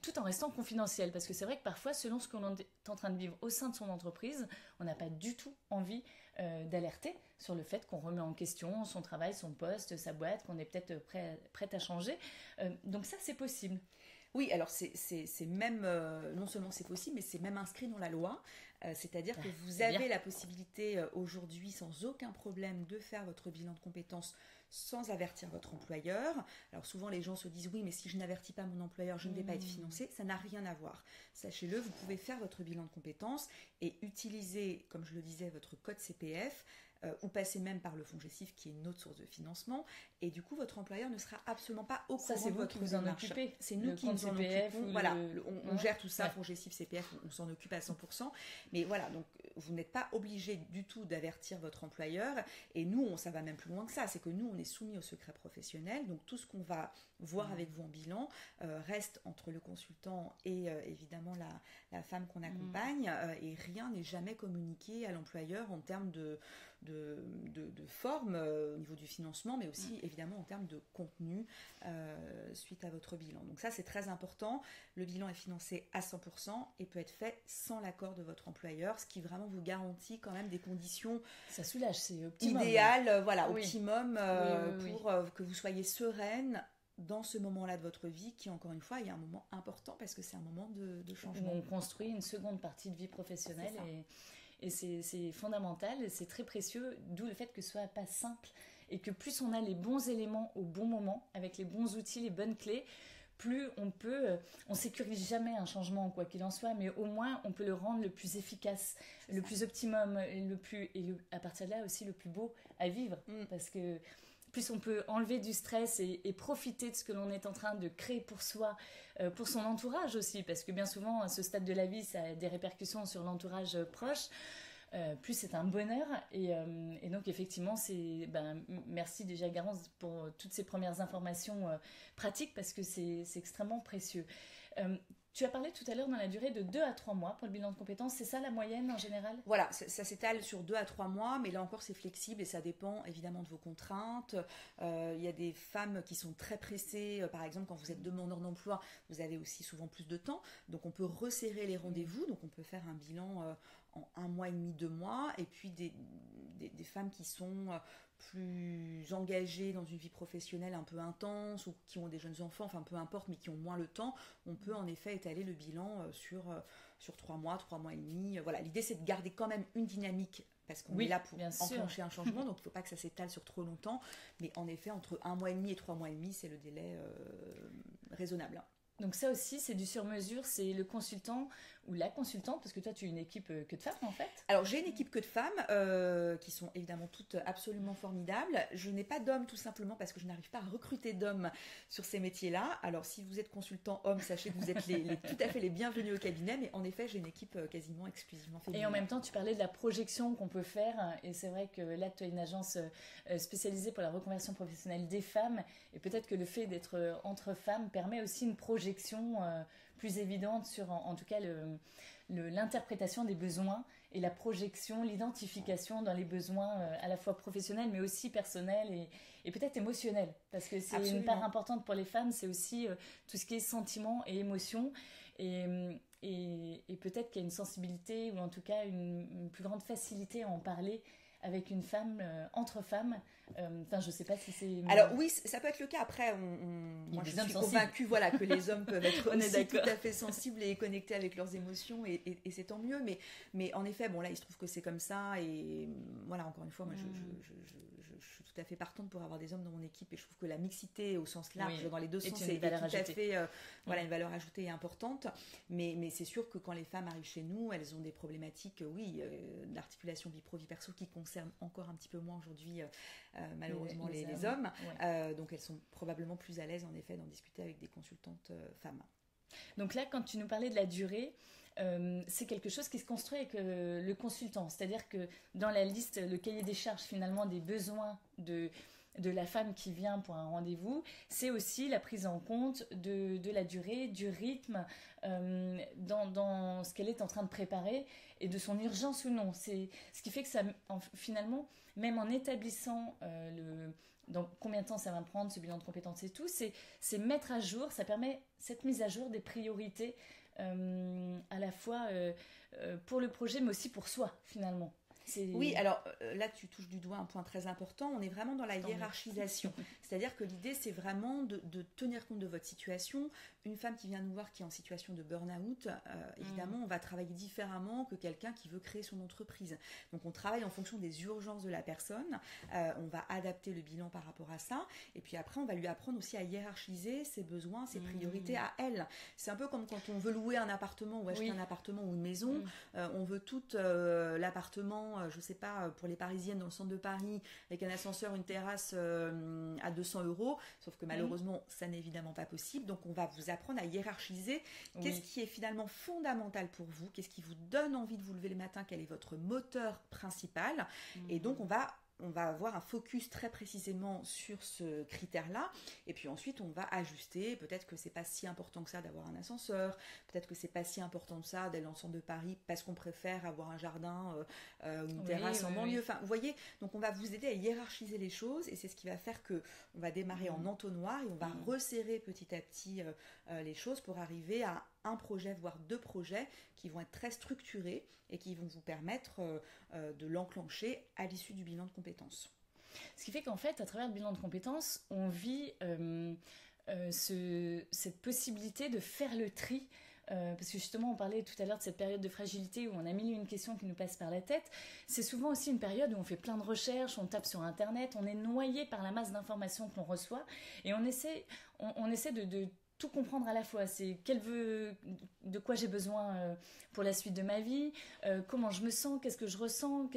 tout en restant confidentielle parce que c'est vrai que parfois selon ce qu'on est en train de vivre au sein de son entreprise, on n'a pas du tout envie d'alerter sur le fait qu'on remet en question son travail, son poste, sa boîte, qu'on est peut-être prête à changer. Donc ça c'est possible. Oui, alors c'est même, non seulement c'est possible, mais c'est même inscrit dans la loi. C'est-à-dire que vous avez la possibilité aujourd'hui, sans aucun problème, de faire votre bilan de compétences sans avertir votre employeur. Alors souvent les gens se disent oui, mais si je n'avertis pas mon employeur, je ne vais pas être financé. Ça n'a rien à voir. Sachez-le, vous pouvez faire votre bilan de compétences et utiliser, comme je le disais, votre code CPF ou passer même par le fonds GESIF qui est une autre source de financement et du coup votre employeur ne sera absolument pas au courant de votre démarche. C'est nous qui nous en occupons. Voilà, on gère tout ça, fonds GESIF, CPF, on s'en occupe à 100%. Mais voilà, donc vous n'êtes pas obligé du tout d'avertir votre employeur et nous, ça va même plus loin que ça, c'est que nous on est soumis au secret professionnel, donc tout ce qu'on va voir avec vous en bilan reste entre le consultant et évidemment la femme qu'on accompagne et rien n'est jamais communiqué à l'employeur en termes de forme au niveau du financement, mais aussi évidemment en termes de contenu suite à votre bilan. Donc ça c'est très important, le bilan est financé à 100% et peut être fait sans l'accord de votre employeur, ce qui vraiment vous garantit quand même des conditions ça soulage, c'est optimum, idéales, optimum pour que vous soyez sereine dans ce moment-là de votre vie qui, encore une fois, est un moment important parce que c'est un moment de changement. Où on construit une seconde partie de vie professionnelle et c'est fondamental, c'est très précieux, d'où le fait que ce soit pas simple et que plus on a les bons éléments au bon moment, avec les bons outils, les bonnes clés, plus on peut, on sécurise jamais un changement quoi qu'il en soit, mais au moins on peut le rendre le plus efficace, le plus optimum, à partir de là aussi le plus beau à vivre, parce que plus on peut enlever du stress et profiter de ce que l'on est en train de créer pour soi, pour son entourage aussi, parce que bien souvent, à ce stade de la vie, ça a des répercussions sur l'entourage proche. Plus c'est un bonheur et donc effectivement merci déjà Garance pour toutes ces premières informations pratiques parce que c'est extrêmement précieux. Tu as parlé tout à l'heure dans la durée de 2 à 3 mois pour le bilan de compétences, c'est ça la moyenne en général? Voilà, ça s'étale sur 2 à 3 mois, mais là encore c'est flexible et ça dépend évidemment de vos contraintes. Il y a des femmes qui sont très pressées, par exemple quand vous êtes demandeur d'emploi, vous avez aussi souvent plus de temps, donc on peut resserrer les rendez-vous, donc on peut faire un bilan en 1 mois et demi, 2 mois, et puis des femmes qui sont plus engagées dans une vie professionnelle un peu intense ou qui ont des jeunes enfants, enfin peu importe, mais qui ont moins le temps, on peut en effet étaler le bilan sur 3 mois, 3 mois et demi. Voilà, l'idée c'est de garder quand même une dynamique parce qu'on est là pour enclencher un changement, donc il ne faut pas que ça s'étale sur trop longtemps, mais en effet entre 1 mois et demi et 3 mois et demi, c'est le délai raisonnable. Donc ça aussi, c'est du sur-mesure, c'est le consultant ou la consultante, parce que toi, tu as une équipe que de femmes, en fait. Alors, j'ai une équipe que de femmes, qui sont évidemment toutes absolument formidables. Je n'ai pas d'hommes, tout simplement, parce que je n'arrive pas à recruter d'hommes sur ces métiers-là. Alors, si vous êtes consultant homme, sachez que vous êtes tout à fait les bienvenus au cabinet, mais en effet, j'ai une équipe quasiment exclusivement féminine. Et en même temps, tu parlais de la projection qu'on peut faire, et c'est vrai que là, tu as une agence spécialisée pour la reconversion professionnelle des femmes, et peut-être que le fait d'être entre femmes permet aussi une projection plus évidente sur, en tout cas, l'interprétation des besoins et la projection, l'identification dans les besoins à la fois professionnels, mais aussi personnels et peut-être émotionnels. Parce que c'est une part importante pour les femmes, c'est aussi tout ce qui est sentiments et émotions. Et peut-être qu'il y a une sensibilité ou en tout cas une plus grande facilité à en parler avec une femme, entre femmes. Enfin, je ne sais pas si c'est... Alors oui, ça peut être le cas. Après, moi je suis convaincue que les hommes peuvent être aussi tout à fait sensibles et connectés avec leurs émotions et c'est tant mieux. Mais en effet, bon là, il se trouve que c'est comme ça. Et voilà, encore une fois, moi je suis tout à fait partante pour avoir des hommes dans mon équipe et je trouve que la mixité au sens large, dans les deux sens, c'est tout à fait une valeur ajoutée et importante. Mais c'est sûr que quand les femmes arrivent chez nous, elles ont des problématiques, d'articulation vie pro, vie perso qui concernent encore un petit peu moins aujourd'hui malheureusement les hommes. Donc elles sont probablement plus à l'aise en effet d'en discuter avec des consultantes femmes. Donc là, quand tu nous parlais de la durée, c'est quelque chose qui se construit avec le consultant. C'est-à-dire que dans la liste, le cahier des charges finalement des besoins de la femme qui vient pour un rendez-vous, c'est aussi la prise en compte de la durée, du rythme, dans ce qu'elle est en train de préparer et de son urgence ou non. C'est ce qui fait que ça, finalement, même en établissant donc combien de temps ça va me prendre, ce bilan de compétences et tout, c'est mettre à jour, ça permet cette mise à jour des priorités à la fois pour le projet mais aussi pour soi finalement. Oui, alors là tu touches du doigt un point très important, on est vraiment dans la hiérarchisation, c'est-à-dire que l'idée c'est vraiment de tenir compte de votre situation. Une femme qui vient nous voir qui est en situation de burn-out, évidemment on va travailler différemment que quelqu'un qui veut créer son entreprise. Donc on travaille en fonction des urgences de la personne, on va adapter le bilan par rapport à ça, et puis après on va lui apprendre aussi à hiérarchiser ses besoins, ses priorités à elle. C'est un peu comme quand on veut louer un appartement ou acheter un appartement ou une maison, on veut tout l'appartement, je sais pas, pour les Parisiennes dans le centre de Paris, avec un ascenseur, une terrasse à 200 €, sauf que malheureusement ça n'est évidemment pas possible. Donc on va vous apprendre à hiérarchiser qu'est-ce qui est finalement fondamental pour vous, qu'est-ce qui vous donne envie de vous lever le matin, quel est votre moteur principal, et donc on va avoir un focus très précisément sur ce critère-là, et puis ensuite on va ajuster. Peut-être que c'est pas si important que ça d'avoir un ascenseur, peut-être que c'est pas si important que ça d'aller dans le centre de Paris parce qu'on préfère avoir un jardin ou une terrasse en banlieue. Enfin, vous voyez, donc on va vous aider à hiérarchiser les choses, et c'est ce qui va faire que on va démarrer en entonnoir et on va resserrer petit à petit les choses pour arriver à un projet, voire 2 projets qui vont être très structurés et qui vont vous permettre de l'enclencher à l'issue du bilan de compétences. Ce qui fait qu'en fait, à travers le bilan de compétences, on vit cette possibilité de faire le tri. Parce que justement, on parlait tout à l'heure de cette période de fragilité où on a mille et une questions qui nous passent par la tête. C'est souvent aussi une période où on fait plein de recherches, on tape sur Internet, on est noyé par la masse d'informations qu'on reçoit et on essaie de tout comprendre à la fois. C'est de quoi j'ai besoin pour la suite de ma vie, comment je me sens, qu'est-ce que je ressens,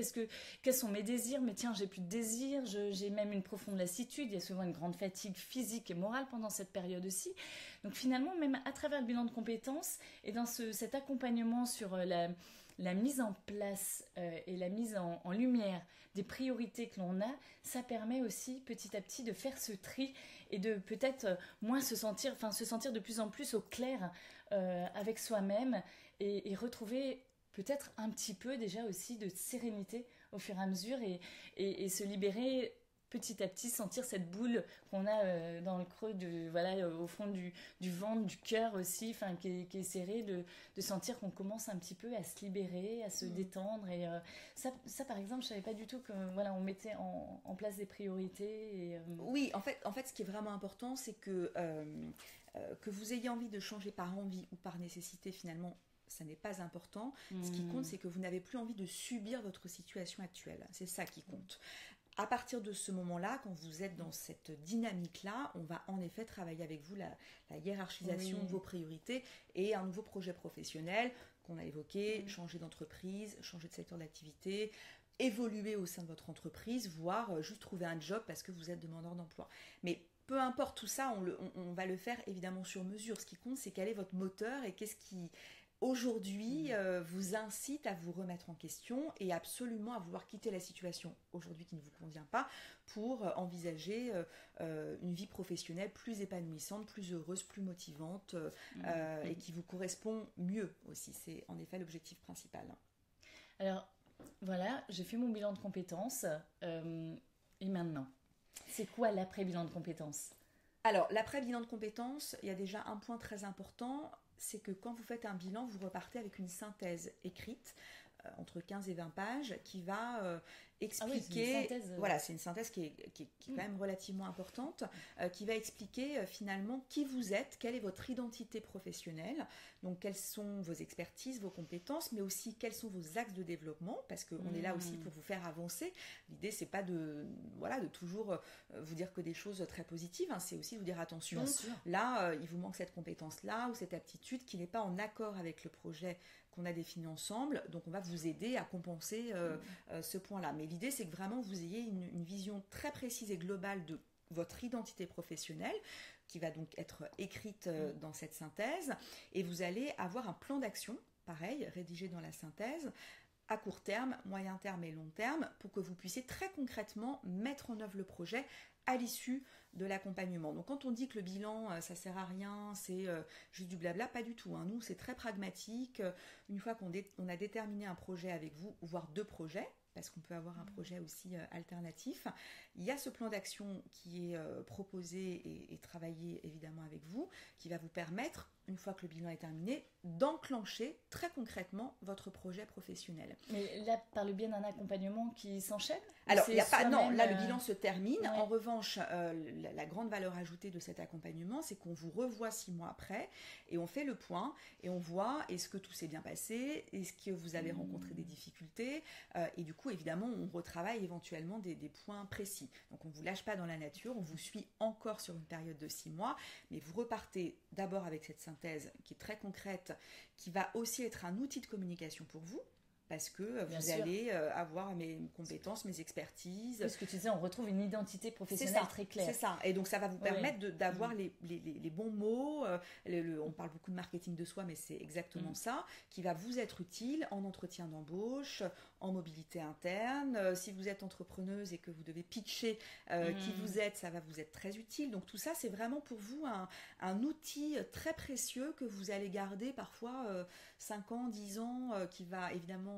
quels sont mes désirs, mais tiens, j'ai plus de désirs, j'ai même une profonde lassitude, il y a souvent une grande fatigue physique et morale pendant cette période aussi. Donc finalement, même à travers le bilan de compétences et dans cet accompagnement sur la mise en place et la mise en lumière des priorités que l'on a, ça permet aussi petit à petit de faire ce tri et de peut-être moins se sentir de plus en plus au clair avec soi-même et retrouver peut-être un petit peu déjà aussi de sérénité au fur et à mesure et se libérer petit à petit, sentir cette boule qu'on a dans le creux, au fond du ventre, du cœur aussi, qui est serré, de sentir qu'on commence un petit peu à se libérer, à se détendre. Et ça, par exemple, je ne savais pas du tout qu'on mettait en place des priorités. Oui, en fait, ce qui est vraiment important, c'est que vous ayez envie de changer par envie ou par nécessité, finalement, ça n'est pas important. Ce qui compte, c'est que vous n'avez plus envie de subir votre situation actuelle. C'est ça qui compte. À partir de ce moment-là, quand vous êtes dans cette dynamique-là, on va en effet travailler avec vous la hiérarchisation de vos priorités et un nouveau projet professionnel qu'on a évoqué, changer d'entreprise, changer de secteur d'activité, évoluer au sein de votre entreprise, voire juste trouver un job parce que vous êtes demandeur d'emploi. Mais peu importe tout ça, on va le faire évidemment sur mesure. Ce qui compte, c'est quel est votre moteur et qu'est-ce qui aujourd'hui vous incite à vous remettre en question et absolument à vouloir quitter la situation aujourd'hui qui ne vous convient pas pour envisager une vie professionnelle plus épanouissante, plus heureuse, plus motivante et qui vous correspond mieux aussi. C'est en effet l'objectif principal. Alors voilà, j'ai fait mon bilan de compétences et maintenant, c'est quoi l'après-bilan de compétences ? Alors l'après-bilan de compétences, il y a déjà un point très important, c'est que quand vous faites un bilan, vous repartez avec une synthèse écrite entre 15 et 20 pages qui va expliquer... c'est une synthèse qui est quand même relativement importante, qui va expliquer finalement qui vous êtes, quelle est votre identité professionnelle, donc quelles sont vos expertises, vos compétences, mais aussi quels sont vos axes de développement, parce qu'on est là aussi pour vous faire avancer. L'idée, c'est pas de toujours vous dire que des choses très positives, hein, c'est aussi de vous dire attention, là, il vous manque cette compétence-là ou cette aptitude qui n'est pas en accord avec le projet qu'on a défini ensemble, donc on va vous aider à compenser ce point-là. Mais l'idée, c'est que vraiment vous ayez une vision très précise et globale de votre identité professionnelle, qui va donc être écrite dans cette synthèse, et vous allez avoir un plan d'action, pareil, rédigé dans la synthèse, à court terme, moyen terme et long terme, pour que vous puissiez très concrètement mettre en œuvre le projet à l'issue de l'accompagnement. Donc quand on dit que le bilan, ça sert à rien, c'est juste du blabla, pas du tout. Hein. Nous, c'est très pragmatique. Une fois qu'on a déterminé un projet avec vous, voire 2 projets, parce qu'on peut avoir un projet aussi alternatif, il y a ce plan d'action qui est proposé et travaillé évidemment avec vous, qui va vous permettre, une fois que le bilan est terminé, d'enclencher très concrètement votre projet professionnel. Mais là, par le biais d'un accompagnement qui s'enchaîne ? Alors, il n'y a pas... Non, là, le bilan se termine. Ouais. En revanche, la grande valeur ajoutée de cet accompagnement, c'est qu'on vous revoit 6 mois après et on fait le point et on voit est-ce que tout s'est bien passé, est-ce que vous avez rencontré des difficultés et du coup, évidemment, on retravaille éventuellement des points précis. Donc, on ne vous lâche pas dans la nature, on vous suit encore sur une période de 6 mois, mais vous repartez d'abord avec cette synthèse qui est très concrète, qui va aussi être un outil de communication pour vous, parce que vous allez avoir mes compétences, mes expertises. Ce que tu disais, on retrouve une identité professionnelle très claire. C'est ça, et donc ça va vous permettre d'avoir les bons mots, on parle beaucoup de marketing de soi, mais c'est exactement ça, qui va vous être utile en entretien d'embauche, en mobilité interne. Si vous êtes entrepreneuse et que vous devez pitcher qui vous êtes, ça va vous être très utile. Donc tout ça, c'est vraiment pour vous un outil très précieux que vous allez garder parfois 5 ans, 10 ans, qui va évidemment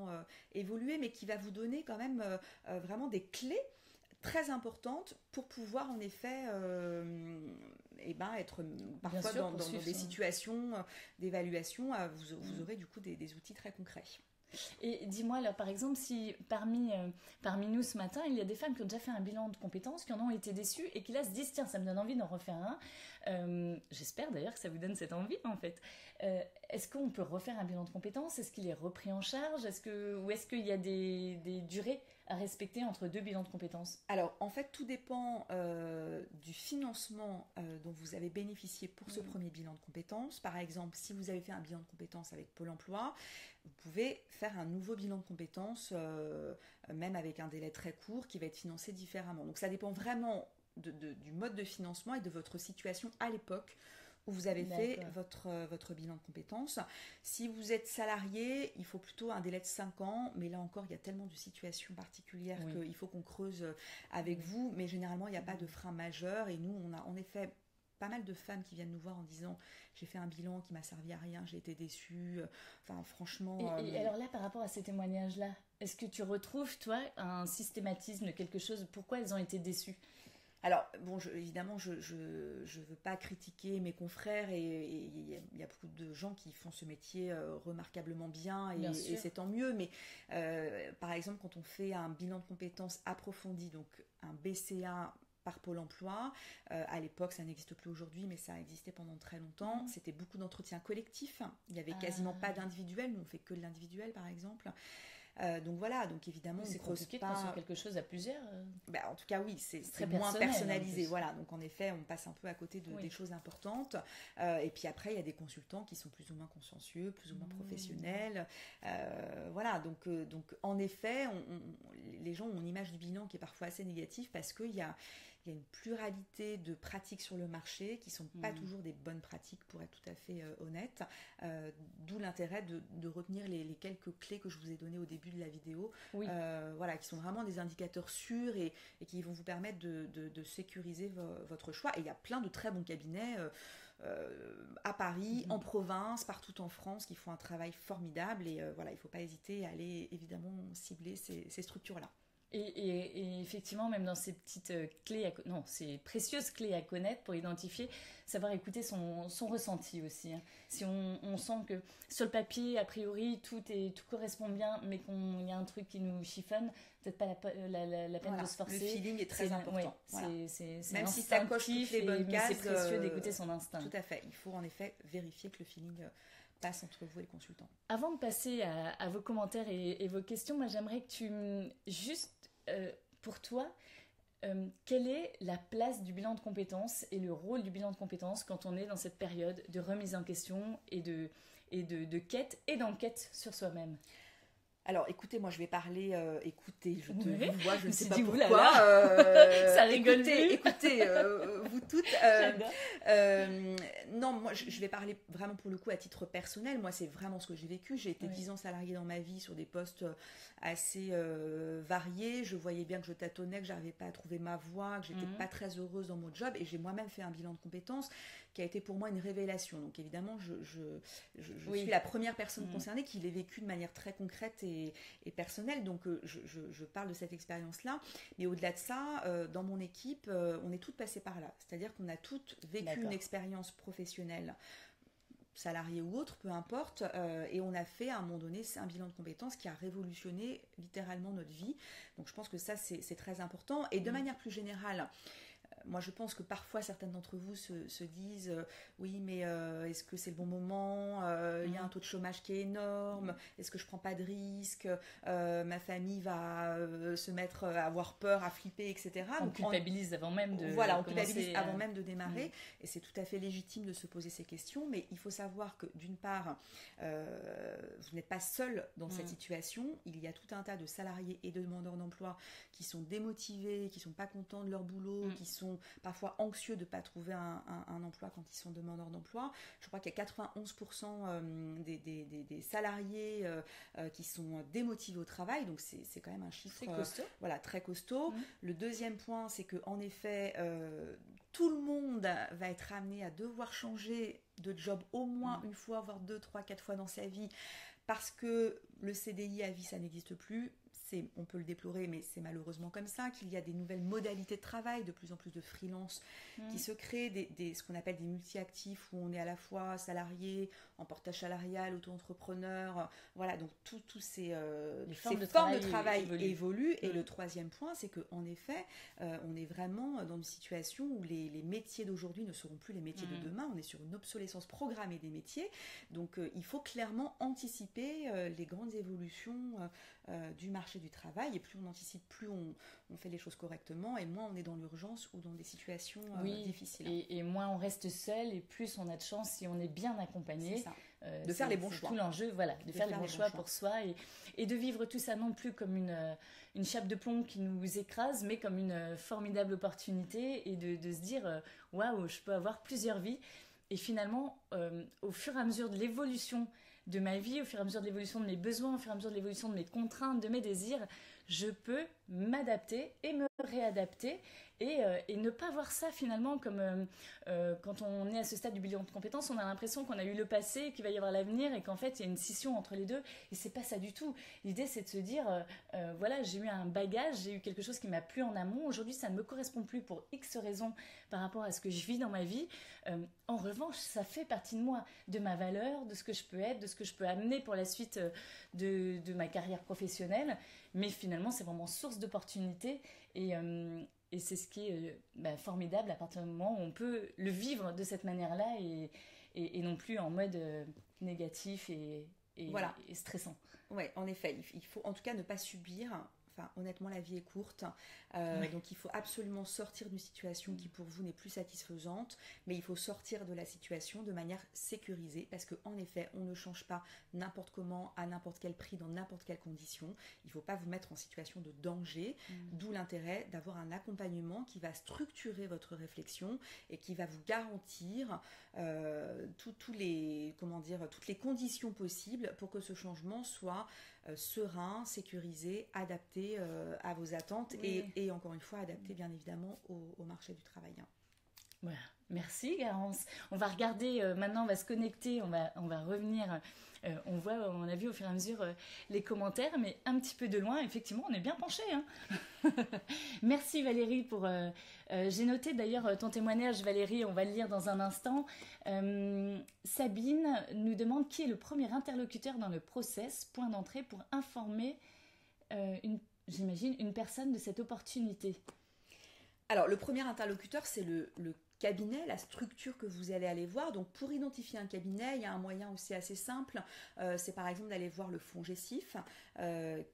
évoluer, mais qui va vous donner quand même vraiment des clés très importantes pour pouvoir en effet être parfois dans des situations d'évaluation, vous aurez du coup des outils très concrets. Et dis-moi, là, par exemple, si parmi nous ce matin, il y a des femmes qui ont déjà fait un bilan de compétences, qui en ont été déçues et qui là se disent, tiens, ça me donne envie d'en refaire un. J'espère d'ailleurs que ça vous donne cette envie, en fait. Est-ce qu'on peut refaire un bilan de compétences ? Est-ce qu'il est repris en charge ? Ou est-ce qu'il y a des durées à respecter entre 2 bilans de compétences? Alors, en fait, tout dépend du financement dont vous avez bénéficié pour ce premier bilan de compétences. Par exemple, si vous avez fait un bilan de compétences avec Pôle emploi, vous pouvez faire un nouveau bilan de compétences, même avec un délai très court, qui va être financé différemment. Donc, ça dépend vraiment du mode de financement et de votre situation à l'époque où vous avez fait votre bilan de compétences. Si vous êtes salarié, il faut plutôt un délai de 5 ans, mais là encore, il y a tellement de situations particulières qu'il faut qu'on creuse avec vous, mais généralement, il n'y a pas de frein majeur, et nous, on a en effet pas mal de femmes qui viennent nous voir en disant j'ai fait un bilan qui m'a servi à rien, j'ai été déçue, enfin franchement... Et alors là, par rapport à ces témoignages-là, est-ce que tu retrouves, toi, un systématisme, quelque chose, pourquoi elles ont été déçues? Alors, bon, évidemment, je veux pas critiquer mes confrères, et il y a beaucoup de gens qui font ce métier remarquablement bien, et c'est tant mieux, mais par exemple, quand on fait un bilan de compétences approfondi, donc un BCA par Pôle emploi, à l'époque, ça n'existe plus aujourd'hui, mais ça a existé pendant très longtemps, c'était beaucoup d'entretiens collectifs, il n'y avait quasiment pas d'individuel, nous on fait que de l'individuel par exemple. Donc voilà, donc évidemment, c'est compliqué de construire quelque chose à plusieurs. En tout cas, oui, c'est très moins personnalisé. Voilà, donc en effet, on passe un peu à côté des choses importantes. Et puis après, il y a des consultants qui sont plus ou moins consciencieux, plus ou moins professionnels. Voilà, donc en effet, les gens ont une image du bilan qui est parfois assez négative parce qu'il y a une pluralité de pratiques sur le marché qui ne sont pas toujours des bonnes pratiques, pour être tout à fait honnête. D'où l'intérêt de retenir les quelques clés que je vous ai données au début de la vidéo, voilà, qui sont vraiment des indicateurs sûrs et qui vont vous permettre de sécuriser votre choix. Et il y a plein de très bons cabinets à Paris, en province, partout en France, qui font un travail formidable. Et voilà, il ne faut pas hésiter à aller évidemment cibler ces structures-là. Et effectivement, même dans ces petites clés, ces précieuses clés à connaître pour identifier, savoir écouter son ressenti aussi. Hein. Si on sent que sur le papier, a priori, tout correspond bien, mais qu'il y a un truc qui nous chiffonne, peut-être pas la peine de se forcer. Le feeling est très important. Ouais, voilà. C'est même si ça coche toutes les bonnes cases, c'est précieux d'écouter son instinct. Tout à fait. Il faut en effet vérifier que le feeling passe entre vous et le consultant. Avant de passer à vos commentaires et vos questions, moi j'aimerais que tu juste pour toi, quelle est la place du bilan de compétences et le rôle du bilan de compétences quand on est dans cette période de remise en question et de quête et d'enquête sur soi-même? Alors, écoutez, moi, je vais parler... écoutez, je te vois, je ne sais pas pourquoi. Ça rigole. Écoutez, vous toutes. Non, moi, je vais parler vraiment pour le coup à titre personnel. Moi, c'est vraiment ce que j'ai vécu. J'ai été 10 ans salariée dans ma vie sur des postes assez variés. Je voyais bien que je tâtonnais, que je n'arrivais pas à trouver ma voie, que je n'étais pas très heureuse dans mon job. Et j'ai moi-même fait un bilan de compétences qui a été pour moi une révélation. Donc, évidemment, je suis la première personne concernée qui l'ait vécu de manière très concrète et personnelle, donc je parle de cette expérience-là, mais au-delà de ça, dans mon équipe, on est toutes passées par là, c'est-à-dire qu'on a toutes vécu une expérience professionnelle, salarié ou autre, peu importe, et on a fait à un moment donné un bilan de compétences qui a révolutionné littéralement notre vie, donc je pense que ça c'est très important, et de manière plus générale, moi, je pense que parfois, certaines d'entre vous se disent oui, mais est-ce que c'est le bon moment? Il y a un taux de chômage qui est énorme. Est-ce que je ne prends pas de risques? Ma famille va se mettre à avoir peur, à flipper, etc. On culpabilise avant même de on culpabilise avant même de démarrer. Et c'est tout à fait légitime de se poser ces questions. Mais il faut savoir que, d'une part, vous n'êtes pas seul dans cette situation. Il y a tout un tas de salariés et de demandeurs d'emploi qui sont démotivés, qui ne sont pas contents de leur boulot, qui sont parfois anxieux de ne pas trouver un emploi quand ils sont demandeurs d'emploi. Je crois qu'il y a 91% des salariés qui sont démotivés au travail, donc c'est quand même un chiffre très costaud. Le deuxième point, c'est qu'en effet, tout le monde va être amené à devoir changer de job au moins une fois, voire 2, 3, 4 fois dans sa vie, parce que le CDI à vie, ça n'existe plus. On peut le déplorer, mais c'est malheureusement comme ça, qu'il y a des nouvelles modalités de travail, de plus en plus de freelance qui se créent, ce qu'on appelle des multi-actifs, où on est à la fois salarié, en portage salarial, auto-entrepreneur, voilà, donc tous ces formes de travail évoluent. Et le troisième point, c'est qu'en effet, on est vraiment dans une situation où les métiers d'aujourd'hui ne seront plus les métiers de demain, on est sur une obsolescence programmée des métiers, donc il faut clairement anticiper les grandes évolutions du marché marché du travail, et plus on anticipe, plus on fait les choses correctement, et moins on est dans l'urgence ou dans des situations difficiles. Et moins on reste seul, et plus on a de chance si on est bien accompagné. C'est ça. De faire les bons choix. C'est tout l'enjeu, voilà, de faire les bons choix pour soi, et de vivre tout ça non plus comme une chape de plomb qui nous écrase, mais comme une formidable opportunité, et de se dire waouh, je peux avoir plusieurs vies. Et finalement, au fur et à mesure de l'évolution de ma vie, au fur et à mesure de l'évolution de mes besoins, au fur et à mesure de l'évolution de mes contraintes, de mes désirs, je peux m'adapter et me réadapter, et ne pas voir ça finalement comme quand on est à ce stade du bilan de compétences, on a l'impression qu'on a eu le passé, qu'il va y avoir l'avenir, et qu'en fait il y a une scission entre les deux, et c'est pas ça du tout. L'idée, c'est de se dire voilà, j'ai eu un bagage, j'ai eu quelque chose qui m'a plu en amont, aujourd'hui ça ne me correspond plus pour X raisons par rapport à ce que je vis dans ma vie. En revanche, ça fait partie de moi, de ma valeur, de ce que je peux être, de ce que je peux amener pour la suite de ma carrière professionnelle. Mais finalement, c'est vraiment source d'opportunités, et c'est ce qui est formidable à partir du moment où on peut le vivre de cette manière-là, et non plus en mode négatif et stressant. Oui, en effet, il faut en tout cas ne pas subir. Enfin, honnêtement, la vie est courte, donc il faut absolument sortir d'une situation qui pour vous n'est plus satisfaisante, mais il faut sortir de la situation de manière sécurisée, parce qu'en effet, on ne change pas n'importe comment, à n'importe quel prix, dans n'importe quelle condition. Il ne faut pas vous mettre en situation de danger, d'où l'intérêt d'avoir un accompagnement qui va structurer votre réflexion et qui va vous garantir toutes les conditions possibles pour que ce changement soit serein, sécurisé, adapté à vos attentes, et encore une fois adapté bien évidemment au marché du travail. Voilà. Merci Garance. On va regarder maintenant, on va se connecter, on va revenir. On a vu au fur et à mesure les commentaires, mais un petit peu de loin, effectivement, on est bien penché. Hein. Merci Valérie pour. J'ai noté d'ailleurs ton témoignage, Valérie, on va le lire dans un instant. Sabine nous demande qui est le premier interlocuteur dans le process, point d'entrée, pour informer j'imagine, une personne de cette opportunité. Alors, le premier interlocuteur, c'est le cabinet, la structure que vous allez aller voir. Donc, pour identifier un cabinet, il y a un moyen aussi assez simple. C'est par exemple d'aller voir le FONGECIF,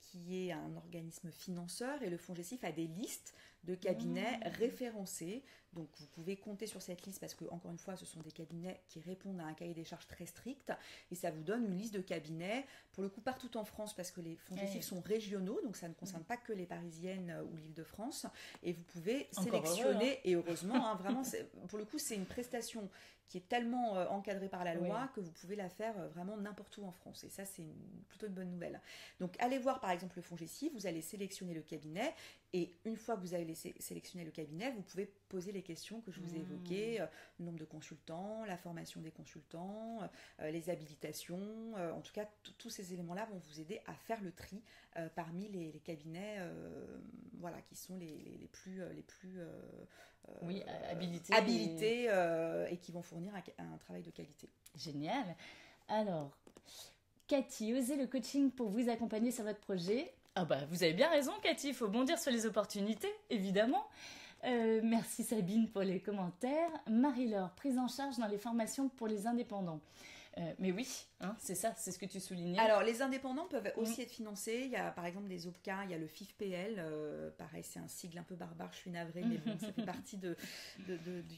qui est un organisme financeur, et le FONGECIF a des listes de cabinets référencés. Donc vous pouvez compter sur cette liste, parce que encore une fois, ce sont des cabinets qui répondent à un cahier des charges très strict, et ça vous donne une liste de cabinets, pour le coup partout en France, parce que les FONGECIF sont régionaux, donc ça ne concerne pas que les Parisiennes ou l'Île-de-France, et vous pouvez sélectionner, heureux, hein. Et heureusement, hein, vraiment, pour le coup, c'est une prestation qui est tellement encadrée par la loi que vous pouvez la faire vraiment n'importe où en France, et ça c'est plutôt une bonne nouvelle. Donc allez voir par exemple le FONGECIF, vous allez sélectionner le cabinet, et une fois que vous avez sélectionné le cabinet, vous pouvez poser les questions que je vous ai évoquées, le nombre de consultants, la formation des consultants, les habilitations, en tout cas tous ces éléments-là vont vous aider à faire le tri parmi les cabinets qui sont les plus habilités et qui vont fournir un travail de qualité. Génial. Alors, Cathy, osez le coaching pour vous accompagner sur votre projet. Ah bah, vous avez bien raison, Cathy, il faut bondir sur les opportunités, évidemment. Merci Sabine pour les commentaires. Marie-Laure, prise en charge dans les formations pour les indépendants. Mais oui, hein, c'est ça, c'est ce que tu soulignais. Alors, les indépendants peuvent aussi être financés. Il y a par exemple des OPCA, il y a le FIFPL. Pareil, c'est un sigle un peu barbare, je suis navrée, mais bon, ça fait partie du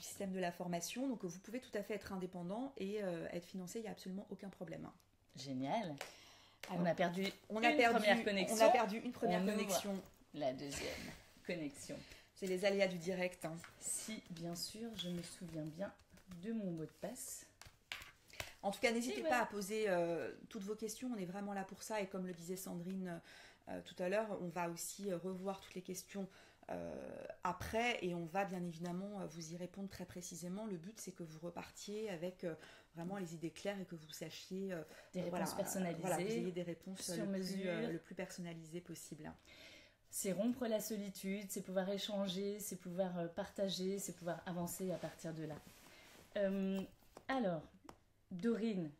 système de la formation. Donc, vous pouvez tout à fait être indépendant et être financé, il n'y a absolument aucun problème. Génial. Alors, on a perdu une première connexion. La deuxième connexion. C'est les aléas du direct. Hein. Si, bien sûr, je me souviens bien de mon mot de passe. En tout cas, n'hésitez pas à poser toutes vos questions. On est vraiment là pour ça. Et comme le disait Sandrine tout à l'heure, on va aussi revoir toutes les questions après. Et on va bien évidemment vous y répondre très précisément. Le but, c'est que vous repartiez avec vraiment les idées claires et que vous sachiez des réponses personnalisées. Voilà, vous ayez des réponses le plus personnalisées possible. C'est rompre la solitude, c'est pouvoir échanger, c'est pouvoir partager, c'est pouvoir avancer à partir de là. Alors, Dorine,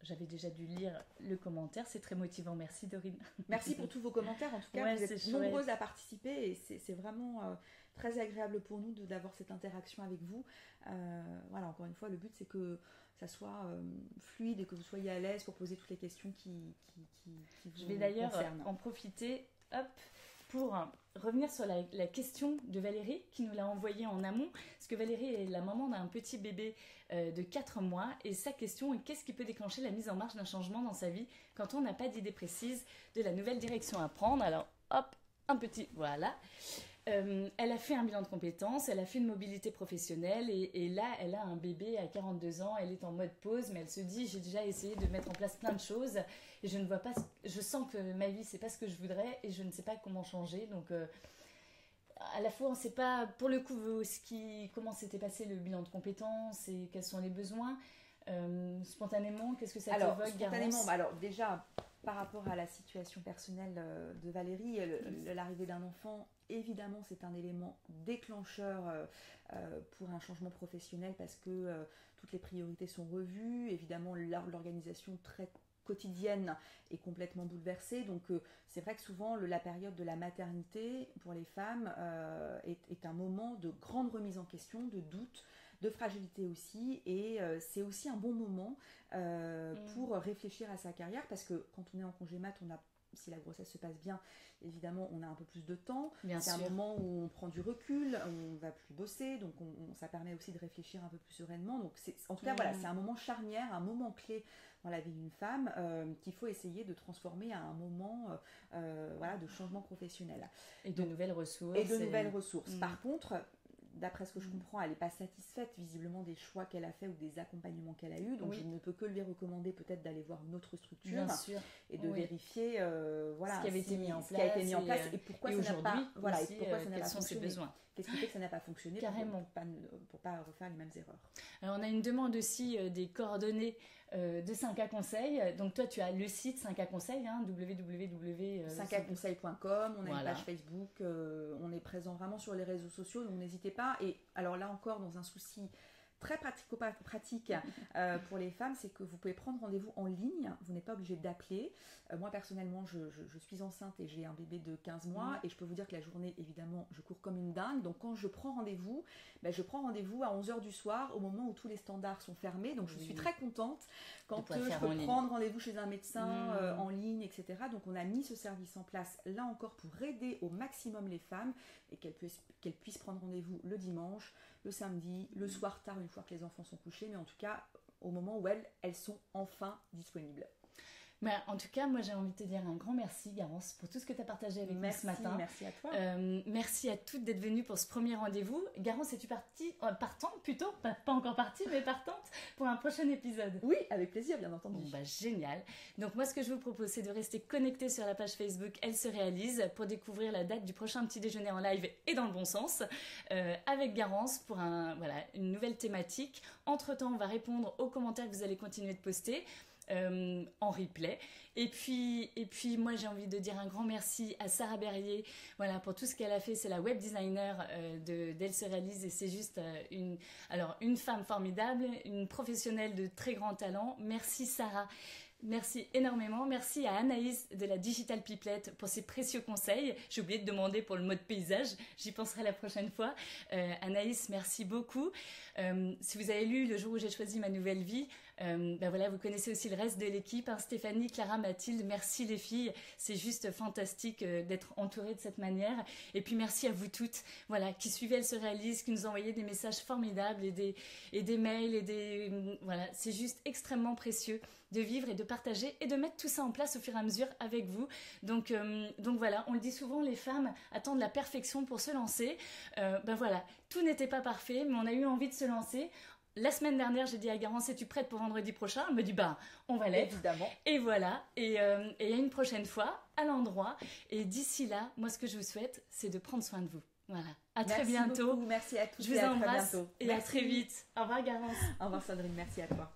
j'avais déjà dû lire le commentaire, c'est très motivant, merci Dorine. Merci pour tous vos commentaires, en tout cas vous êtes nombreuses à participer et c'est vraiment très agréable pour nous d'avoir cette interaction avec vous. Voilà, encore une fois, le but c'est que ça soit fluide et que vous soyez à l'aise pour poser toutes les questions qui vous concernent. Je vais d'ailleurs en profiter hop, pour revenir sur la question de Valérie qui nous l'a envoyée en amont, parce que Valérie est la maman d'un petit bébé de 4 mois et sa question est qu'est-ce qui peut déclencher la mise en marche d'un changement dans sa vie quand on n'a pas d'idée précise de la nouvelle direction à prendre. Alors hop, un petit, voilà. Elle a fait un bilan de compétences, elle a fait une mobilité professionnelle et là elle a un bébé à 42 ans, elle est en mode pause mais elle se dit j'ai déjà essayé de mettre en place plein de choses et je ne vois pas, je sens que ma vie c'est pas ce que je voudrais et je ne sais pas comment changer, donc à la fois on ne sait pas pour le coup comment s'était passé le bilan de compétences et quels sont les besoins. Spontanément, qu'est-ce que ça t'évoque, Garance? Alors déjà par rapport à la situation personnelle de Valérie, l'arrivée d'un enfant, évidemment, c'est un élément déclencheur pour un changement professionnel parce que toutes les priorités sont revues. Évidemment, l'organisation très quotidienne est complètement bouleversée. Donc, c'est vrai que souvent, la période de la maternité, pour les femmes, est un moment de grande remise en question, de doute, de fragilité aussi, et c'est aussi un bon moment pour réfléchir à sa carrière, parce que quand on est en congé mat, si la grossesse se passe bien, évidemment, on a un peu plus de temps. C'est un moment où on prend du recul, on ne va plus bosser, donc ça permet aussi de réfléchir un peu plus sereinement. Donc en tout cas, voilà, c'est un moment charnière, un moment clé dans la vie d'une femme qu'il faut essayer de transformer à un moment de changement professionnel. Et de nouvelles ressources. Par contre, d'après ce que je comprends, elle n'est pas satisfaite visiblement des choix qu'elle a fait ou des accompagnements qu'elle a eus. Donc je ne peux que lui recommander peut-être d'aller voir une autre structure et de vérifier ce qui avait été mis en place et pourquoi ça n'a pas, quels sont ses besoins. Qu'est-ce qui fait que ça n'a pas fonctionné pour pas refaire les mêmes erreurs. Alors on a une demande aussi des coordonnées de 5A Conseil. Donc toi tu as le site 5A Conseil, www.5aconseil.com, on a une page Facebook, on est présent vraiment sur les réseaux sociaux, donc n'hésitez pas. Et alors là encore, dans un souci très pratico-pratique pour les femmes, c'est que vous pouvez prendre rendez-vous en ligne, vous n'êtes pas obligé d'appeler. Moi personnellement, je suis enceinte et j'ai un bébé de 15 mois et je peux vous dire que la journée, évidemment, je cours comme une dingue. Donc quand je prends rendez-vous, je prends rendez-vous à 11h du soir, au moment où tous les standards sont fermés. Donc je suis très contente quand je peux prendre rendez-vous chez un médecin en ligne, etc. Donc on a mis ce service en place, là encore, pour aider au maximum les femmes et qu'elles puissent prendre rendez-vous le dimanche, le samedi, le soir tard, une fois que les enfants sont couchés, mais en tout cas au moment où elles sont enfin disponibles. En tout cas, moi j'ai envie de te dire un grand merci, Garance, pour tout ce que tu as partagé avec nous ce matin. Merci à toi. Merci à toutes d'être venues pour ce premier rendez-vous. Garance, es-tu partante plutôt, pas encore partie, mais partante pour un prochain épisode? Oui, avec plaisir, bien entendu. Génial. Donc moi ce que je vous propose, c'est de rester connecté sur la page Facebook Elle se réalise pour découvrir la date du prochain petit déjeuner en live et dans le bon sens avec Garance pour une nouvelle thématique. Entre-temps, on va répondre aux commentaires que vous allez continuer de poster. En replay et puis moi j'ai envie de dire un grand merci à Sarah Berrier pour tout ce qu'elle a fait. C'est la web designer d'Elle se réalise et c'est juste une femme formidable, une professionnelle de très grand talent. Merci Sarah. Merci énormément. Merci à Anaïs de la Digital Pipelette pour ses précieux conseils. J'ai oublié de demander pour le mode paysage. J'y penserai la prochaine fois. Anaïs, merci beaucoup. Si vous avez lu Le jour où j'ai choisi ma nouvelle vie, vous connaissez aussi le reste de l'équipe. Stéphanie, Clara, Mathilde, merci les filles. C'est juste fantastique d'être entourée de cette manière. Et puis merci à vous toutes qui suivez Elle se réalise, qui nous envoyez des messages formidables et des mails. C'est juste extrêmement précieux de vivre et de partager et de mettre tout ça en place au fur et à mesure avec vous. Donc on le dit souvent, les femmes attendent la perfection pour se lancer. Tout n'était pas parfait, mais on a eu envie de se lancer. La semaine dernière, j'ai dit à Garance, es-tu prête pour vendredi prochain? Elle me dit, on va l'être. Évidemment. Et voilà. Et à une prochaine fois, à l'endroit. Et d'ici là, moi, ce que je vous souhaite, c'est de prendre soin de vous. Voilà. À très bientôt. Beaucoup. Merci à tous. Je vous embrasse et à très vite. Au revoir, Garance. Au revoir, Sandrine. Merci à toi.